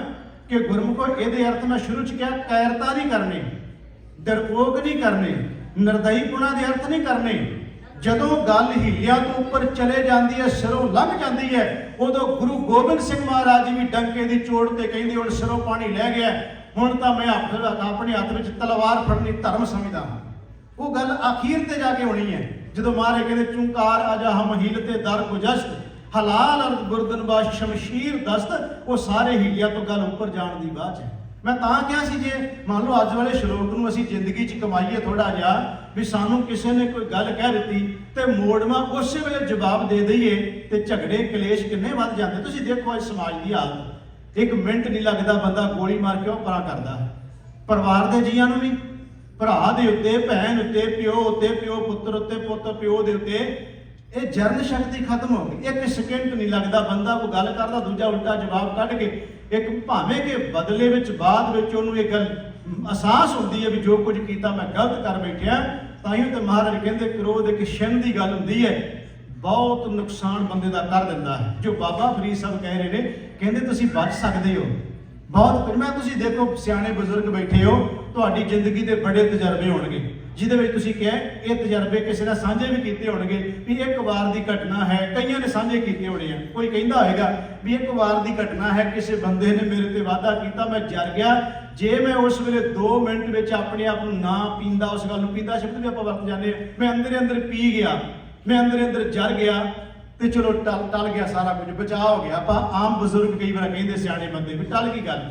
ਕਿ ਗੁਰਮੁਖੋ ਇਹਦੇ ਅਰਥ ਮੈਂ ਸ਼ੁਰੂ ਚ ਕਿਹਾ ਕਾਇਰਤਾ ਨਹੀਂ ਕਰਨੀ, ਡਰਪੋਕ ਨਹੀਂ ਕਰਨੇ, ਨਿਰਦਈਪੁਣਾ ਦੇ ਅਰਥ ਨਹੀਂ ਕਰਨੇ। ਜਦੋਂ ਗੱਲ ਹੀਲਿਆਂ ਤੋਂ ਉੱਪਰ ਚਲੇ ਜਾਂਦੀ ਹੈ, ਸਿਰੋਂ ਲੰਘ ਜਾਂਦੀ ਹੈ, ਉਦੋਂ ਗੁਰੂ ਗੋਬਿੰਦ ਸਿੰਘ ਮਹਾਰਾਜ ਜੀ ਵੀ ਡੰਕੇ ਦੀ ਚੋੜ ਤੇ ਕਹਿੰਦੇ ਹੁਣ ਸਿਰੋਂ ਪਾਣੀ ਲੈ ਗਿਆ, ਹੁਣ ਤਾਂ ਮੈਂ ਆਪਣੇ ਹੱਥ ਵਿੱਚ ਤਲਵਾਰ ਫੜਨੀ ਧਰਮ ਸਮਝਦਾ ਹਾਂ। ਉਹ ਗੱਲ ਅਖੀਰ ਤੇ ਜਾ ਕੇ ਹੋਣੀ ਹੈ ਜਦੋਂ ਮਹਾਰਾਜ ਕਹਿੰਦੇ ਚੁੰਕਾਰ ਆਜਾ ਹਮ ਹੀਲ ਤੇ ਦਰ ਗੁਜਸ਼ਤ ਹਲਾਲ ਅਰਦ ਬੁਰਦਨ ਬਾਸ਼ ਸ਼ਮਸ਼ੀਰ ਦਸਤ। ਉਹ ਸਾਰੇ ਹੀਲਿਆਂ ਤੋਂ ਗੱਲ ਉੱਪਰ ਜਾਣ ਦੀ ਬਾਤ ਹੈ। ਮੈਂ ਤਾਂ ਕਿਹਾ ਸੀ ਜੇ ਮੰਨ ਲਓ ਅੱਜ ਵਾਲੇ ਸ਼ਲੋਕ ਨੂੰ ਅਸੀਂ ਜ਼ਿੰਦਗੀ 'ਚ ਕਮਾਈਏ ਥੋੜਾ ਜਿਹਾ, ਵੀ ਸਾਨੂੰ ਕਿਸੇ ਨੇ ਕੋਈ ਗੱਲ ਕਹਿ ਦਿੱਤੀ ਤੇ ਮੋੜਵਾਂ ਉਸੇ ਵੇਲੇ ਜਵਾਬ ਦੇ ਦਈਏ ਤੇ ਝਗੜੇ ਕਲੇਸ਼ ਕਿੰਨੇ ਵੱਧ ਜਾਂਦੇ। ਤੁਸੀਂ ਦੇਖੋ ਅੱਜ ਸਮਾਜ ਦੀ ਹਾਲਤ, ਇੱਕ ਮਿੰਟ ਨਹੀਂ ਲੱਗਦਾ ਬੰਦਾ ਗੋਲੀ ਮਾਰ ਕੇ ਉਹ ਪਰਾਂ ਕਰਦਾ ਹੈ। ਪਰਿਵਾਰ ਦੇ ਜੀਆਂ ਨੂੰ ਵੀ, ਭਰਾ ਦੇ ਉੱਤੇ, ਭੈਣ ਉੱਤੇ, ਪਿਓ ਉੱਤੇ, ਪਿਓ ਪੁੱਤਰ ਉੱਤੇ, ਪੁੱਤ ਪਿਓ ਦੇ ਉੱਤੇ, ਇਹ ਜਰਨ ਸ਼ਕਤੀ ਖਤਮ ਹੋ ਗਈ। ਇੱਕ ਸਕਿੰਟ ਨਹੀਂ ਲੱਗਦਾ ਬੰਦਾ ਕੋਈ ਗੱਲ ਕਰਦਾ ਦੂਜਾ ਉਲਟਾ ਜਵਾਬ ਕੱਢ ਕੇ, ਇੱਕ ਭਾਵੇਂ ਕਿ ਬਦਲੇ ਵਿੱਚ ਬਾਅਦ ਵਿੱਚ ਉਹਨੂੰ ਇਹ ਗੱਲ ਅਹਿਸਾਸ ਹੁੰਦੀ ਹੈ ਵੀ ਜੋ ਕੁਝ ਕੀਤਾ ਮੈਂ ਗਲਤ ਕਰ ਬੈਠਿਆ। ਤਾਂ ਹੀ ਤੇ ਮਹਾਰਾਜ ਕਹਿੰਦੇ ਕ੍ਰੋਧ ਇੱਕ ਛਿਣ ਦੀ ਗੱਲ ਹੁੰਦੀ ਹੈ, ਬਹੁਤ ਨੁਕਸਾਨ ਬੰਦੇ ਦਾ ਕਰ ਦਿੰਦਾ ਹੈ। ਜੋ ਬਾਬਾ ਫਰੀਦ ਸਾਹਿਬ ਕਹਿ ਰਹੇ ਨੇ, ਕਹਿੰਦੇ ਤੁਸੀਂ ਬਚ ਸਕਦੇ ਹੋ ਬਹੁਤ। ਮੈਂ ਤੁਸੀਂ ਦੇਖੋ ਸਿਆਣੇ ਬਜ਼ੁਰਗ ਬੈਠੇ ਹੋ, ਤੁਹਾਡੀ ਜ਼ਿੰਦਗੀ ਦੇ ਬੜੇ ਤਜਰਬੇ ਹੋਣਗੇ ਜਿਹਦੇ ਵਿੱਚ ਤੁਸੀਂ ਕਿਹਾ ਇਹ ਤਜਰਬੇ ਕਿਸੇ ਨਾਲ ਸਾਂਝੇ ਵੀ ਕੀਤੇ ਹੋਣਗੇ ਵੀ ਇੱਕ ਵਾਰ ਦੀ ਘਟਨਾ ਹੈ। ਕਈਆਂ ਨੇ ਸਾਂਝੇ ਕੀਤੇ ਹੋਣੇ ਆ। ਕੋਈ ਕਹਿੰਦਾ ਹੋਏਗਾ ਵੀ ਇੱਕ ਵਾਰ ਦੀ ਘਟਨਾ ਹੈ, ਕਿਸੇ ਬੰਦੇ ਨੇ ਮੇਰੇ ਤੇ ਵਾਅਦਾ ਕੀਤਾ, ਮੈਂ ਜਰ ਗਿਆ। ਜੇ ਮੈਂ ਉਸ ਵੇਲੇ 2 ਮਿੰਟ ਵਿੱਚ ਆਪਣੇ ਆਪ ਨੂੰ ਨਾ ਪੀਂਦਾ, ਉਸ ਗੱਲ ਨੂੰ ਪੀਂਦਾ ਸ਼ਬਦ ਵੀ ਆਪਾਂ ਵਰਤ ਜਾਂਦੇ ਹਾਂ, ਮੈਂ ਅੰਦਰ ਪੀ ਗਿਆ, ਮੈਂ ਅੰਦਰ ਜਰ ਗਿਆ ਤੇ ਚਲੋ ਟਲ ਗਿਆ ਸਾਰਾ ਕੁਝ, ਬਚਾਅ ਹੋ ਗਿਆ। ਆਪਾਂ ਆਮ ਬਜ਼ੁਰਗ ਕਈ ਵਾਰ ਕਹਿੰਦੇ ਸਿਆਣੇ ਬੰਦੇ ਵੀ ਟਲ ਗਈ ਗੱਲ।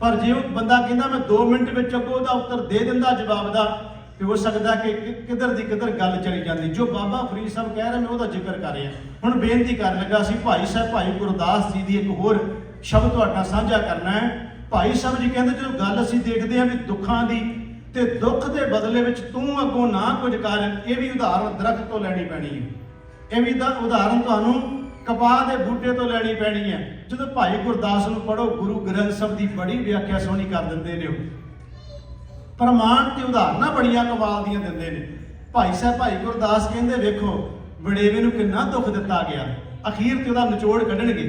ਪਰ ਜੇ ਉਹ ਬੰਦਾ ਕਹਿੰਦਾ ਮੈਂ 2 ਮਿੰਟ ਵਿੱਚ ਅੱਗੋਂ ਉਹਦਾ ਉੱਤਰ ਦੇ ਦਿੰਦਾ ਜਵਾਬ ਦਾ, ਤੇ ਹੋ ਸਕਦਾ ਕਿ ਕਿੱਧਰ ਦੀ ਕਿੱਧਰ ਗੱਲ ਚਲੀ ਜਾਂਦੀ। ਜੋ ਬਾਬਾ ਫਰੀਦ ਸਾਹਿਬ ਕਹਿ ਰਹੇ ਮੈਂ ਉਹਦਾ ਜ਼ਿਕਰ ਕਰ ਰਿਹਾ। ਹੁਣ ਬੇਨਤੀ ਕਰਨ ਲੱਗਾ ਸੀ ਭਾਈ ਸਾਹਿਬ, ਭਾਈ ਗੁਰਦਾਸ ਜੀ ਦੀ ਇੱਕ ਹੋਰ ਸ਼ਬਦ ਤੁਹਾਡੇ ਨਾਲ ਸਾਂਝਾ ਕਰਨਾ ਹੈ। ਭਾਈ ਸਾਹਿਬ ਜੀ ਕਹਿੰਦੇ ਜਦੋਂ ਗੱਲ ਅਸੀਂ ਦੇਖਦੇ ਹਾਂ ਵੀ ਦੁੱਖਾਂ ਦੀ, ਤੇ ਦੁੱਖ ਦੇ ਬਦਲੇ ਵਿੱਚ ਤੂੰ ਅੱਗੋਂ ਨਾ ਕੁਝ ਕਰ, ਇਹ ਵੀ ਉਦਾਹਰਨ ਦਰਖਤ ਤੋਂ ਲੈਣੀ ਪੈਣੀ ਹੈ। ਇਹ ਵੀ ਤਾਂ ਉਦਾਹਰਨ ਤੁਹਾਨੂੰ ਕਪਾਹ ਦੇ ਬੂਟੇ ਤੋਂ ਲੈਣੀ ਪੈਣੀ ਹੈ। ਜਦੋਂ ਭਾਈ ਗੁਰਦਾਸ ਨੂੰ ਪੜ੍ਹੋ, ਗੁਰੂ ਗ੍ਰੰਥ ਸਾਹਿਬ ਦੀ ਬੜੀ ਵਿਆਖਿਆ ਸੋਹਣੀ ਕਰ ਦਿੰਦੇ ਨੇ, ਪ੍ਰਮਾਣ ਤੇ ਉਦਾਹਰਨਾਂ ਬੜੀਆਂ ਕਮਾਲ ਦੀਆਂ ਦਿੰਦੇ ਨੇ। ਭਾਈ ਸਾਹਿਬ ਭਾਈ ਗੁਰਦਾਸ ਕਹਿੰਦੇ ਵੇਖੋ ਵਡੇਵੇ ਨੂੰ ਕਿੰਨਾ ਦੁੱਖ ਦਿੱਤਾ ਗਿਆ, ਅਖੀਰ ਤੇ ਉਹਦਾ ਨਿਚੋੜ ਕੱਢਣਗੇ।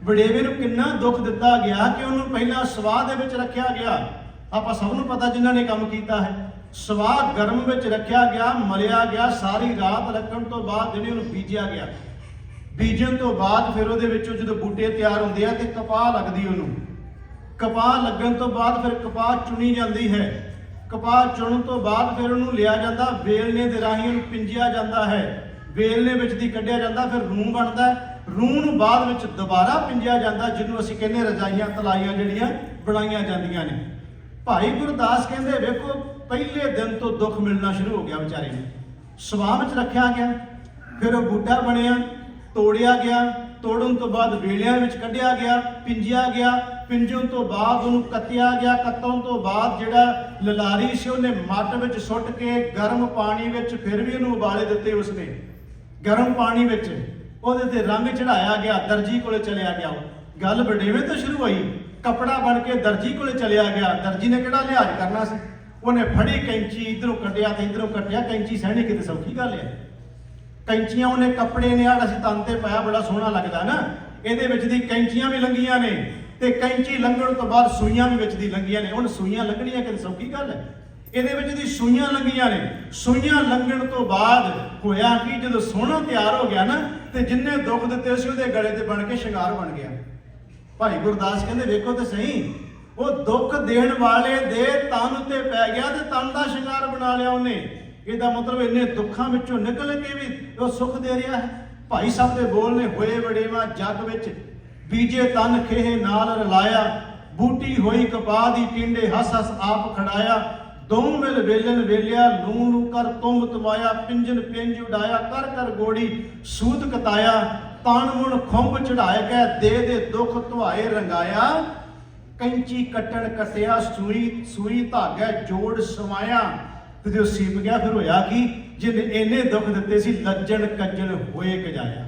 ਵਡੇਵੇ ਨੂੰ ਕਿੰਨਾ ਦੁੱਖ ਦਿੱਤਾ ਗਿਆ ਕਿ ਉਹਨੂੰ ਪਹਿਲਾਂ ਸਵਾਹ ਦੇ ਵਿੱਚ ਰੱਖਿਆ ਗਿਆ। ਆਪਾਂ ਸਭ ਨੂੰ ਪਤਾ ਜਿਨ੍ਹਾਂ ਨੇ ਕੰਮ ਕੀਤਾ ਹੈ, ਸਵਾਹ ਗਰਮ ਵਿੱਚ ਰੱਖਿਆ ਗਿਆ, ਮਲਿਆ ਗਿਆ, ਸਾਰੀ ਰਾਤ ਰੱਖਣ ਤੋਂ ਬਾਅਦ ਜਿਹੜੀ ਉਹਨੂੰ ਬੀਜਿਆ ਗਿਆ। ਬੀਜਣ ਤੋਂ ਬਾਅਦ ਫਿਰ ਉਹਦੇ ਵਿੱਚੋਂ ਜਦੋਂ ਬੂਟੇ ਤਿਆਰ ਹੁੰਦੇ ਆ ਤੇ ਕਪਾਹ ਲੱਗਦੀ, ਉਹਨੂੰ ਕਪਾਹ ਲੱਗਣ ਤੋਂ ਬਾਅਦ ਫਿਰ ਕਪਾਹ ਚੁਣੀ ਜਾਂਦੀ ਹੈ। ਕਪਾਹ ਚੁਣਨ ਤੋਂ ਬਾਅਦ ਫਿਰ ਉਹਨੂੰ ਲਿਆ ਜਾਂਦਾ, ਵੇਲਣੇ ਦੇ ਰਾਹੀਂ ਉਹਨੂੰ ਪਿੰਜਿਆ ਜਾਂਦਾ ਹੈ, ਵੇਲਣੇ ਵਿੱਚ ਦੀ ਕੱਢਿਆ ਜਾਂਦਾ, ਫਿਰ ਰੂੰ ਬਣਦਾ। ਰੂੰ ਨੂੰ ਬਾਅਦ ਵਿੱਚ ਦੁਬਾਰਾ ਪਿੰਜਿਆ ਜਾਂਦਾ, ਜਿਹਨੂੰ ਅਸੀਂ ਕਹਿੰਦੇ ਰਜਾਈਆਂ ਤਲਾਈਆਂ ਜਿਹੜੀਆਂ ਬਣਾਈਆਂ ਜਾਂਦੀਆਂ ਨੇ। ਭਾਈ ਗੁਰਦਾਸ ਕਹਿੰਦੇ ਵੇਖੋ ਪਹਿਲੇ ਦਿਨ ਤੋਂ ਦੁੱਖ ਮਿਲਣਾ ਸ਼ੁਰੂ ਹੋ ਗਿਆ ਵਿਚਾਰੇ ਨੂੰ। ਸਵਾਹ ਵਿੱਚ ਰੱਖਿਆ ਗਿਆ, ਫਿਰ ਉਹ ਬੂਟਾ ਬਣਿਆ, ਤੋੜਿਆ ਗਿਆ, ਤੋੜਨ ਤੋਂ ਬਾਅਦ ਵੇਲਿਆਂ ਵਿੱਚ ਕੱਢਿਆ ਗਿਆ, ਪਿੰਜਿਆ ਗਿਆ, ਪਿੰਜਣ ਤੋਂ ਬਾਅਦ ਉਹਨੂੰ ਕੱਤਿਆ ਗਿਆ, ਕੱਤਣ ਤੋਂ ਬਾਅਦ ਜਿਹੜਾ ਲਲਾਰੀ ਸੀ ਉਹਨੇ ਮੱਟ ਵਿੱਚ ਸੁੱਟ ਕੇ ਗਰਮ ਪਾਣੀ ਵਿੱਚ ਫਿਰ ਵੀ ਉਹਨੂੰ ਉਬਾਲੇ ਦਿੱਤੇ। ਉਸਨੇ ਗਰਮ ਪਾਣੀ ਵਿੱਚ ਉਹਦੇ ਤੇ ਰੰਗ ਚੜਾਇਆ ਗਿਆ, ਦਰਜੀ ਕੋਲੇ ਚਲਿਆ ਗਿਆ। ਗੱਲ ਵਡੇਵੇਂ ਤੋਂ ਸ਼ੁਰੂ ਹੋਈ, ਕਪੜਾ ਬਣ ਕੇ ਦਰਜੀ ਕੋਲੇ ਚਲਿਆ ਗਿਆ। ਦਰਜੀ ਨੇ ਕਿਹੜਾ ਲਿਹਾਜ਼ ਕਰਨਾ ਸੀ, ਉਹਨੇ ਫੜੀ ਕੈਂਚੀ, ਇਧਰੋਂ ਕੱਟਿਆ ਤੇ ਇਧਰੋਂ ਕੱਟਿਆ। ਕੈਂਚੀ ਸਹਿਣੀ ਕਿਤੇ ਸੌਖੀ ਗੱਲ ਹੈ। ਕੈਂਚੀਆਂ ਉਹਨੇ ਕੱਪੜੇ ਨੇ ਆੜ ਅਸੀਂ ਤਨ ਤੇ ਪਾਇਆ, ਬੜਾ ਸੋਹਣਾ ਲੱਗਦਾ ਨਾ, ਇਹਦੇ ਵਿੱਚ ਦੀ ਕੈਂਚੀਆਂ ਵੀ ਲੰਗੀਆਂ ਨੇ ਤੇ ਕੈਂਚੀ ਲੰਘਣ ਤੋਂ ਬਾਅਦ ਸੂਈਆਂ ਵੀ ਵਿੱਚ ਦੀ ਲੰਗੀਆਂ ਨੇ। ਹੁਣ ਸੂਈਆਂ ਲੰਘਣੀਆਂ ਕਿਤੇ ਸੌਖੀ ਗੱਲ ਹੈ, ਇਹਦੇ ਵਿੱਚ ਦੀ ਸੂਈਆਂ ਲੰਗੀਆਂ ਨੇ। ਸੂਈਆਂ ਲੰਘਣ ਤੋਂ ਬਾਅਦ ਹੋਇਆ ਕਿ ਜਦੋਂ ਸੋਹਣਾ ਤਿਆਰ ਹੋ ਗਿਆ ਨਾ, ਤੇ ਜਿੰਨੇ ਦੁੱਖ ਦਿੱਤੇ ਸੀ ਉਹਦੇ ਗਲੇ ਤੇ ਬਣ ਕੇ ਸ਼ਿੰਗਾਰ ਬਣ ਗਿਆ। ਭਾਈ ਗੁਰਦਾਸ ਕਹਿੰਦੇ ਵੇਖੋ ਤੇ ਸਹੀ, ਉਹ ਦੁੱਖ ਦੇਣ ਵਾਲੇ ਦੇ ਤਨ ਉੱਤੇ ਪੈ ਗਿਆ ਤੇ ਤਨ ਦਾ ਸ਼ਿੰਗਾਰ ਬਣਾ ਲਿਆ ਉਹਨੇ। ਇਹਦਾ ਮਤਲਬ ਇੰਨੇ ਦੁੱਖਾਂ ਵਿੱਚੋਂ ਨਿਕਲ ਕੇ ਵੀ ਉਹ ਸੁੱਖ ਦੇ ਰਿਹਾ ਹੈ। ਭਾਈ ਸਾਹਿਬ ਦੇ ਬੋਲ ਨੇ ਹੋਏ ਵਡੇਵਾ ਜੱਗ ਵਿੱਚ, ਬੀਜੇ ਤਨ ਖੇਹ ਨਾਲ ਰਲਾਇਆ, ਬੂਟੀ ਹੋਈ ਕਪਾਹ ਦੀ ਟਿੰਡੇ ਹੱਸ ਹੱਸ ਆਪ ਖੜਾਇਆ, ਦੋ ਮਿਲ ਵੇਲਨ ਵੇਲਿਆ, ਲੂਣ ਨੂੰ ਕਰ ਤੁੰਬ ਤਮਾਇਆ, ਪਿੰਜਨ ਪਿੰਜ ਉਡਾਇਆ, ਕਰ ਕਰ ਗੋੜੀ ਸੂਤ ਕਤਾਇਆ, ਤਨ ਮੁਣ ਖੁੰਭ ਚੜਾਏ ਗਏ, ਦੇ ਦੇ ਦੁੱਖ ਧੁਆਏ ਰੰਗਾਇਆ, ਕੈਂਚੀ ਕੱਟਣ ਕੱਟਿਆ, ਸੂਈ ਸੂਈ ਧਾਗਾ ਜੋੜ ਸਮਾਇਆ। ਤੇ ਜੋ ਸੀਪ ਗਿਆ ਫਿਰ ਹੋਇਆ ਕਿ ਜਿਹਨੇ ਇੰਨੇ ਦੁੱਖ ਦਿੱਤੇ ਸੀ, ਲੱਜਣ ਕੱਜਣ ਹੋਏ ਕਜਾਇਆ।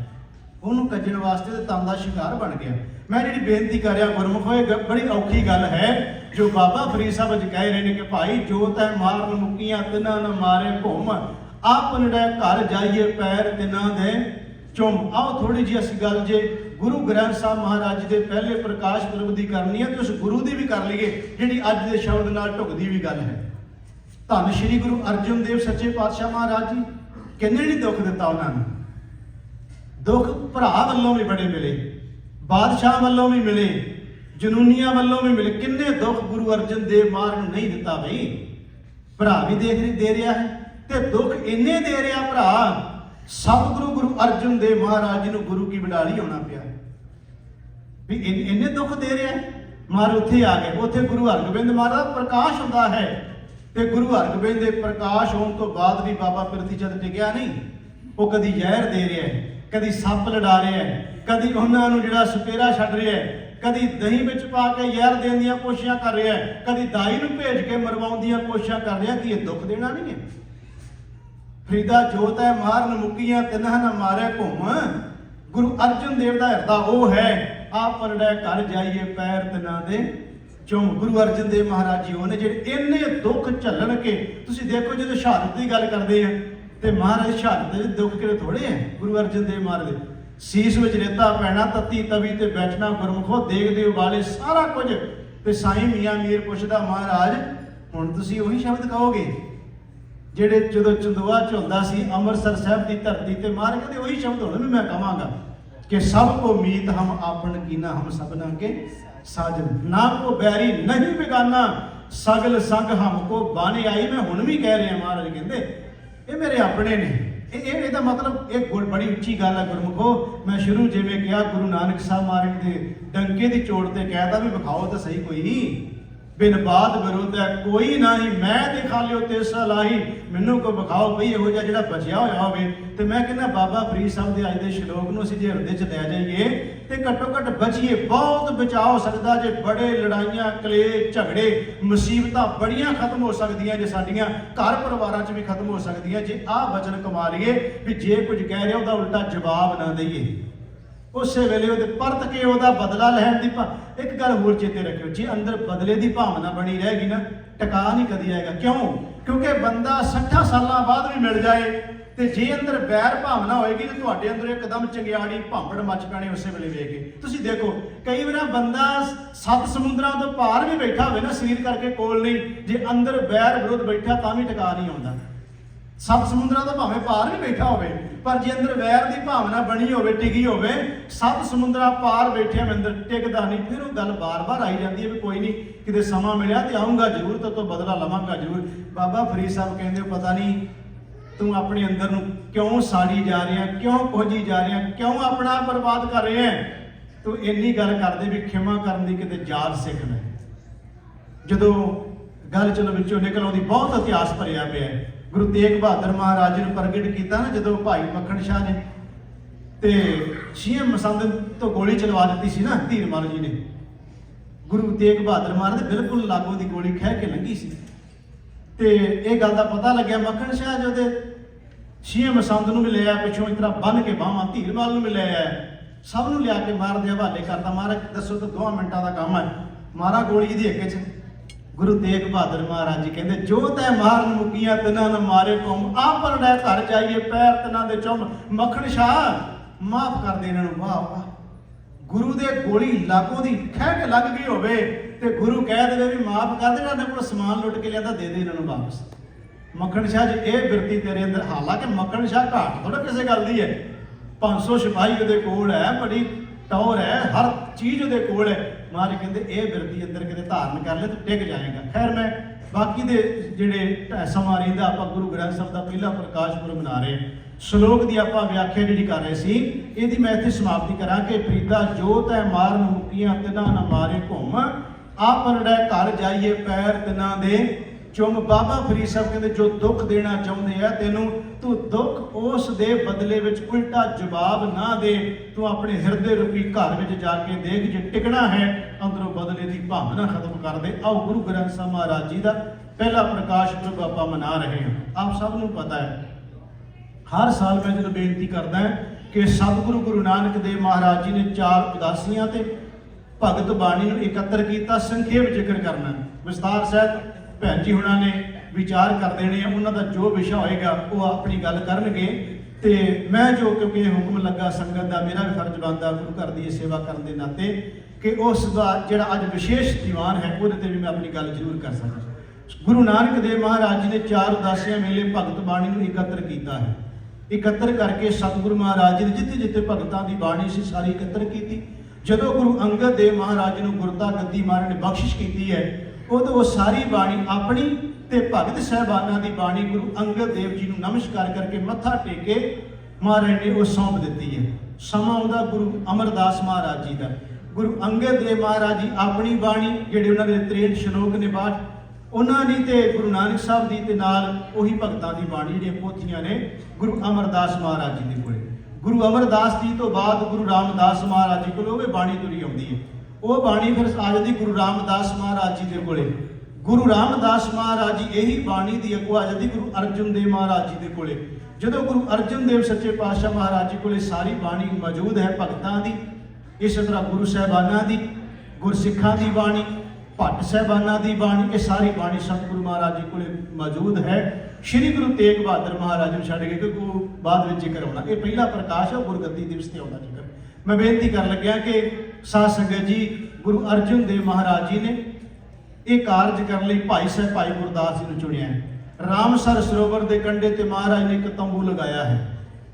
ਉਹਨੂੰ ਕੱਜਣ ਵਾਸਤੇ ਤੇ ਤਨ ਦਾ ਸ਼ਿਕਾਰ ਬਣ ਗਿਆ। ਮੈਂ ਜਿਹੜੀ ਬੇਨਤੀ ਕਰ ਰਿਹਾ ਗੁਰਮੁਖ, ਇਹ ਬੜੀ ਔਖੀ ਗੱਲ ਹੈ। जो बाबा फरीद साहब अज कह रहे हैं कि भाई जो तै मारन मुक्कियां तिन्हां न मारे घुम आपनड़े घर जाइए पैर तिन्हां दे चुम। आओ थोड़ी जी असी गल जे गुरु ग्रंथ साहब महाराज जी के पहले प्रकाश पुरब की करनी है तो उस गुरु की भी कर लीए जी अज के शब्द नाल ढुकदी भी गल है। धन श्री गुरु अर्जन देव सच्चे पातशाह महाराज जी किन्ने नहीं दुख दिता उन्होंने, दुख भरा वालों भी बड़े मिले, बादशाह वालों भी मिले, जनूनिया वालों भी मिले, किन्ने दुख गुरु अर्जन देव महाराज नहीं दिता भाई। भरा भी दे रहा है ते दुख इन्ने दे रहा भरा सतगुरु गुरु अर्जन देव महाराज जी को गुरु की बडाली होना पाया भी इन्ने दुख दे रहा है। महाराज उत्थे आ गए, उत्थे गुरु हरगोबिंद महाराज प्रकाश होता है ते गुरु हरगोबिंद के प्रकाश होने तो बाद भी बाबा पिरथी चंद टिकया नहीं। वो कदी जहर दे रहा है, कदी सप लड़ा रहा है, कदी उन्होंने जिहड़ा सपेरा छड्ड रहा है, कदी दही विच पा के जहर देने दी कोशिशां कर रहा है, कदी दाई नूं भेज के मरवाउण दी कोशिशां कर रहा है कि यह दुख देना नहीं है। फरीदा जोत है मारन मुक्कियां तिन्हां न मारे घुम गुरु अर्जन देव का हिरदा वो है आप परड़े घर जाइए पैर तिन्हां दे चुम। गुरु अर्जन देव महाराज जी उन्हें जिहड़े इन्ने दुख झल्लन के तुसीं देखो जो शहादत की गल करते हैं तो महाराज शहादत के दुख किहड़े थोड़े हैं। गुरु अर्जन देव महाराज सीस विच रेता पैना तत्ती तवी ते बैठना गुरमुखो देखदे उबाले सारा कुछ ते साईं मियां मीर पुछदा महाराज हुण तुसीं उही शब्द कहोगे ਜਿਹੜੇ ਜਦੋਂ ਚੰਦੋਆ ਝੁਲਦਾ ਸੀ ਅੰਮ੍ਰਿਤਸਰ ਸਾਹਿਬ ਦੀ ਧਰਤੀ ਤੇ ਮਾਰ ਕਹਿੰਦੇ ਉਹੀ ਸ਼ਬਦ ਹੁਣ ਵੀ ਮੈਂ ਕਹਾਂਗਾ ਕਿ ਸਭ ਕੋ ਮੀਤ ਹਮ ਆਪਨ ਕੀਨਾ ਹਮ ਸਭਨਾ ਕੇ ਸਾਜਨ ਨਾ ਕੋ ਬੈਰੀ ਨਹੀਂ ਬਿਗਾਨਾ ਸਗਲ ਸੰਗ ਹਮ ਕੋ ਬਾਣੇ ਆਈ। ਮੈਂ ਹੁਣ ਵੀ ਕਹਿ ਰਿਹਾ ਮਹਾਰਾਜ ਕਹਿੰਦੇ ਇਹ ਮੇਰੇ ਆਪਣੇ ਨੇ। ਇਹਦਾ ਮਤਲਬ ਇਹ ਬੜੀ ਉੱਚੀ ਗੱਲ ਹੈ ਗੁਰਮੁਖੋ। ਮੈਂ ਸ਼ੁਰੂ ਜਿਵੇਂ ਕਿਹਾ ਗੁਰੂ ਨਾਨਕ ਸਾਹਿਬ ਮਹਾਰਾਜ ਦੇ ਡੰਕੇ ਦੀ ਚੋਟ ਤੇ ਕਹਿਤਾ ਵੀ ਵਿਖਾਓ ਤਾਂ ਸਹੀ ਕੋਈ बिन बात विरोध है कोई ना ही मैं दिखा लियो ते सलाही मैनू को विखाओ बई इहो जिहा जिहड़ा बचिया होया होवे। ते मैं कहना बाबा फरीद साहब के अज के श्लोक नूं असीं जे हिरदे च लै जाइए तो घट्टो घट्ट बचिए बहुत बचा हो सकता जे। बड़े लड़ाइयां कलेश झगड़े मुसीबतां बड़ियां खत्म हो सकदियां जे साडियां घर परिवारां च भी खत्म हो सकदियां जे आह वचन कमा लईए भी जे कुछ कह रहे उहदा उल्टा जवाब ना दईए उस वेले वो परत के वह बदला लैन की एक गल होर चेते रखियो जे अंदर बदले की भावना बनी रहेगी ना टका नहीं कदी आएगा। क्यों? क्योंकि बंदा 60 साल बाद भी मिल जाए तो जे अंदर बैर भावना होएगी तो तुहाडे अंदर एकदम चंगियाड़ी भांबड़ मच पैने उस वेले वेख के। तुसीं देखो कई बार बंदा 7 समुद्रां तो पार भी बैठा होवे ना शरीर करके कोल नहीं जे अंदर बैर विरोध बैठा तां भी टका नहीं आउंदा। 7 समुद्रां तो भावें पार भी बैठा होवे पर जे अंदर वैर की भावना बनी होवे टिकी होवे 7 समुद्रां पार बैठे अंदर टिकदा नहीं। फिर वो गल बार बार आई जाती है भी कोई नहीं किते समा मिलिया तो आऊँगा जरूर तो बदला लवांगा जरूर। बाबा फरीद साहब कहते पता नहीं तू अपने अंदर नूं क्यों साड़ी जा रहा क्यों खोजी जा रहा क्यों अपना बर्बाद कर रहे हैं। तू इन्नी गल करदे भी खिमा करन दी किते जाच सिख ले। जदों गल चलो विचों निकल आउंदी बहुत इतिहास भरिया पिया है। गुरु तेग बहादुर महाराज जी ने प्रगट किया ना जो भाई मक्खण शाह ने तो छेम मसंद तो गोली चलवा दी सी ना धीरमल जी ने। गुरु तेग बहादुर महाराज बिल्कुल लागों की गोली खह के लंघी सी तो यह गल का पता लग्या मक्खण शाह जो छेम मसंद भी लिया पिछों इस तरह बन के बाहवां धीरमल भी लिया सब नूं लिया के मार दे हवाले करता। महाराज दसो तो 2 मिनटां का काम है मारा गोली दी हिक च। गुरु तेग बहादुर महाराज जी कहते जो तै मारन मुक्कियां तिन्हां न मारे घुम आप रड़ै घर जाइए पैर तिन्हां दे चुम। मक्खण शाह माफ कर दे इन्हां नूं। वाह वाह गुरु दे गोली लागों दी खह के लग गई होवे ते गुरु कह दे भी माफ कर दे इन्हां कोल समान लुट के लिया दे इन्हां नूं वापस। मक्खण शाह जी ये बिरती तेरे अंदर हालांकि मक्खण शाह घाट थोड़ा किसी गल दी है 500 सिपाही उहदे कोल है बड़ी टौर है हर चीज़ उहदे कोल है। महाराज कहते यह बिरती अंदर किते धारण कर ले तो टिक जाएगा। खैर मैं बाकी दे जिहड़े समा रहिंदा आपां गुरु ग्रंथ साहिब दा पहला प्रकाश पुरब मना रहे श्लोक की आपां व्याख्या जिहड़ी कर रहे सी इहदी मैं इत्थे समाप्ति करा कि फरीदा जोत है मारन मुक्कियां तिन्हां न मारे घुम आप रड़ै घर जाइए पैर तिन्हां दे चुम। बाबा फरीद साहब कहते जो दुख देना चाहते हैं तेनू तू दुख उस दे बदले विच उल्टा जवाब ना दे। तू अपने हिरदे रूपी घर में जाके देख जे टिकना है अंदरों बदले की भावना खत्म कर दे। आओ गुरु ग्रंथ साहिब महाराज जी का पहला प्रकाश पुरब आपां मना रहे हैं। आप सब नूं पता है हर साल मैं जो बेनती करदा कि सतगुरु गुरु नानक देव महाराज जी ने 4 उदासियां ते ਭਗਤ ਬਾਣੀ ਨੂੰ ਇਕੱਤਰ ਕੀਤਾ। ਸੰਖੇਪ ਜ਼ਿਕਰ ਕਰਨਾ, ਵਿਸਤਾਰ ਸਹਿਤ ਭੈਣ ਜੀ ਹੁਣਾਂ ਨੇ ਵਿਚਾਰ ਕਰ ਦੇਣੇ ਆ, ਉਹਨਾਂ ਦਾ ਜੋ ਵਿਸ਼ਾ ਹੋਏਗਾ ਉਹ ਆਪਣੀ ਗੱਲ ਕਰਨਗੇ। ਤੇ ਮੈਂ ਜੋ ਕਿਉਂਕਿ ਇਹ ਹੁਕਮ ਲੱਗਾ ਸੰਗਤ ਦਾ, ਮੇਰਾ ਵੀ ਫਰਜ਼ ਬਣਦਾ ਗੁਰੂ ਘਰ ਦੀ ਸੇਵਾ ਕਰਨ ਦੇ ਨਾਤੇ ਕਿ ਉਸ ਦਾ ਜਿਹੜਾ ਅੱਜ ਵਿਸ਼ੇਸ਼ ਦੀਵਾਨ ਹੈ ਉਹਦੇ ਤੇ ਵੀ ਮੈਂ ਆਪਣੀ ਗੱਲ ਜ਼ਰੂਰ ਕਰ ਸਕਾਂ। ਗੁਰੂ ਨਾਨਕ ਦੇਵ ਮਹਾਰਾਜ ਜੀ ਨੇ 4 ਉਦਾਸੀਆਂ ਵੇਲੇ ਭਗਤ ਬਾਣੀ ਨੂੰ ਇਕੱਤਰ ਕੀਤਾ ਹੈ। ਇਕੱਤਰ ਕਰਕੇ ਸਤਿਗੁਰੂ ਮਹਾਰਾਜ ਜੀ ਨੇ ਜਿੱਥੇ ਜਿੱਥੇ ਭਗਤਾਂ ਦੀ ਬਾਣੀ ਸੀ ਸਾਰੀ ਇਕੱਤਰ ਕੀਤੀ। ਜਦੋਂ ਗੁਰੂ ਅੰਗਦ ਦੇਵ ਮਹਾਰਾਜ ਨੂੰ ਗੁਰਤਾ ਗੱਦੀ ਮਹਾਰਾਜ ਨੇ ਬਖਸ਼ਿਸ਼ ਕੀਤੀ ਹੈ, ਉਦੋਂ ਉਹ ਸਾਰੀ ਬਾਣੀ ਆਪਣੀ ਤੇ ਭਗਤ ਸਾਹਿਬਾਨਾਂ ਦੀ ਬਾਣੀ ਗੁਰੂ ਅੰਗਦ ਦੇਵ ਜੀ ਨੂੰ ਨਮਸਕਾਰ ਕਰਕੇ ਮੱਥਾ ਟੇਕ ਕੇ ਮਹਾਰਾਜ ਨੇ ਉਹ ਸੌਂਪ ਦਿੱਤੀ ਹੈ। ਸਮਾਂ ਉਹਦਾ ਗੁਰੂ ਅਮਰਦਾਸ ਮਹਾਰਾਜ ਜੀ ਦਾ, ਗੁਰੂ ਅੰਗਦ ਦੇਵ ਮਹਾਰਾਜ ਜੀ ਆਪਣੀ ਬਾਣੀ ਜਿਹੜੇ ਉਹਨਾਂ ਦੇ 63 ਸ਼ਲੋਕ ਨੇ 62 ਉਹਨਾਂ ਦੀ ਤੇ ਗੁਰੂ ਨਾਨਕ ਸਾਹਿਬ ਦੀ ਤੇ ਨਾਲ ਉਹੀ ਭਗਤਾਂ ਦੀ ਬਾਣੀ ਜਿਹੜੀਆਂ ਪੋਥੀਆਂ ਨੇ ਗੁਰੂ ਅਮਰਦਾਸ ਮਹਾਰਾਜ ਜੀ ਦੇ ਕੋਲੇ। ਗੁਰੂ ਅਮਰਦਾਸ ਜੀ ਤੋਂ ਬਾਅਦ ਗੁਰੂ ਰਾਮਦਾਸ ਮਹਾਰਾਜ ਜੀ ਕੋਲ ਉਹ ਵੀ ਬਾਣੀ ਤੁਰੀ ਆਉਂਦੀ ਹੈ। ਉਹ ਬਾਣੀ ਫਿਰ ਆ ਜਾਂਦੀ ਗੁਰੂ ਰਾਮਦਾਸ ਮਹਾਰਾਜ ਜੀ ਦੇ ਕੋਲੇ। ਗੁਰੂ ਰਾਮਦਾਸ ਮਹਾਰਾਜ ਜੀ ਇਹੀ ਬਾਣੀ ਦੀ ਅਗਵਾ ਆ ਜਾਂਦੀ ਗੁਰੂ ਅਰਜਨ ਦੇਵ ਮਹਾਰਾਜ ਜੀ ਦੇ ਕੋਲੇ। ਜਦੋਂ ਗੁਰੂ ਅਰਜਨ ਦੇਵ ਸੱਚੇ ਪਾਤਸ਼ਾਹ ਮਹਾਰਾਜ ਜੀ ਕੋਲੇ ਸਾਰੀ ਬਾਣੀ ਮੌਜੂਦ ਹੈ ਭਗਤਾਂ ਦੀ, ਇਸੇ ਤਰ੍ਹਾਂ ਗੁਰੂ ਸਾਹਿਬਾਨਾਂ ਦੀ, ਗੁਰਸਿੱਖਾਂ ਦੀ ਬਾਣੀ, ਭੱਟ ਸਾਹਿਬਾਨਾਂ ਦੀ ਬਾਣੀ, ਇਹ ਸਾਰੀ ਬਾਣੀ ਸਤਿਗੁਰੂ ਮਹਾਰਾਜ ਜੀ ਕੋਲੇ ਮੌਜੂਦ ਹੈ। ਸ਼੍ਰੀ ਗੁਰੂ ਤੇਗ ਬਹਾਦਰ ਮਹਾਰਾਜ ਨੂੰ ਛੱਡ ਕੇ ਕਿਉਂਕਿ ਉਹ ਬਾਅਦ ਵਿੱਚ ਜ਼ਿਕਰ ਆਉਣਾ, ਇਹ ਪਹਿਲਾ ਪ੍ਰਕਾਸ਼ ਹੈ, ਗੁਰਗੱਦੀ ਦਿਵਸ ਤੇ ਆਉਂਦਾ ਜ਼ਿਕਰ। ਮੈਂ ਬੇਨਤੀ ਕਰਨ ਲੱਗਿਆ ਕਿ ਸਾਧ ਸੰਗਤ ਜੀ, ਗੁਰੂ ਅਰਜਨ ਦੇਵ ਮਹਾਰਾਜ ਜੀ ਨੇ ਇਹ ਕਾਰਜ ਕਰਨ ਲਈ ਭਾਈ ਸਾਹਿਬ ਭਾਈ ਗੁਰਦਾਸ ਜੀ ਨੂੰ ਚੁਣਿਆ ਹੈ। ਰਾਮਸਰ ਸਰੋਵਰ ਦੇ ਕੰਢੇ ਤੇ ਮਹਾਰਾਜ ਨੇ ਇੱਕ ਤੰਬੂ ਲਗਾਇਆ ਹੈ।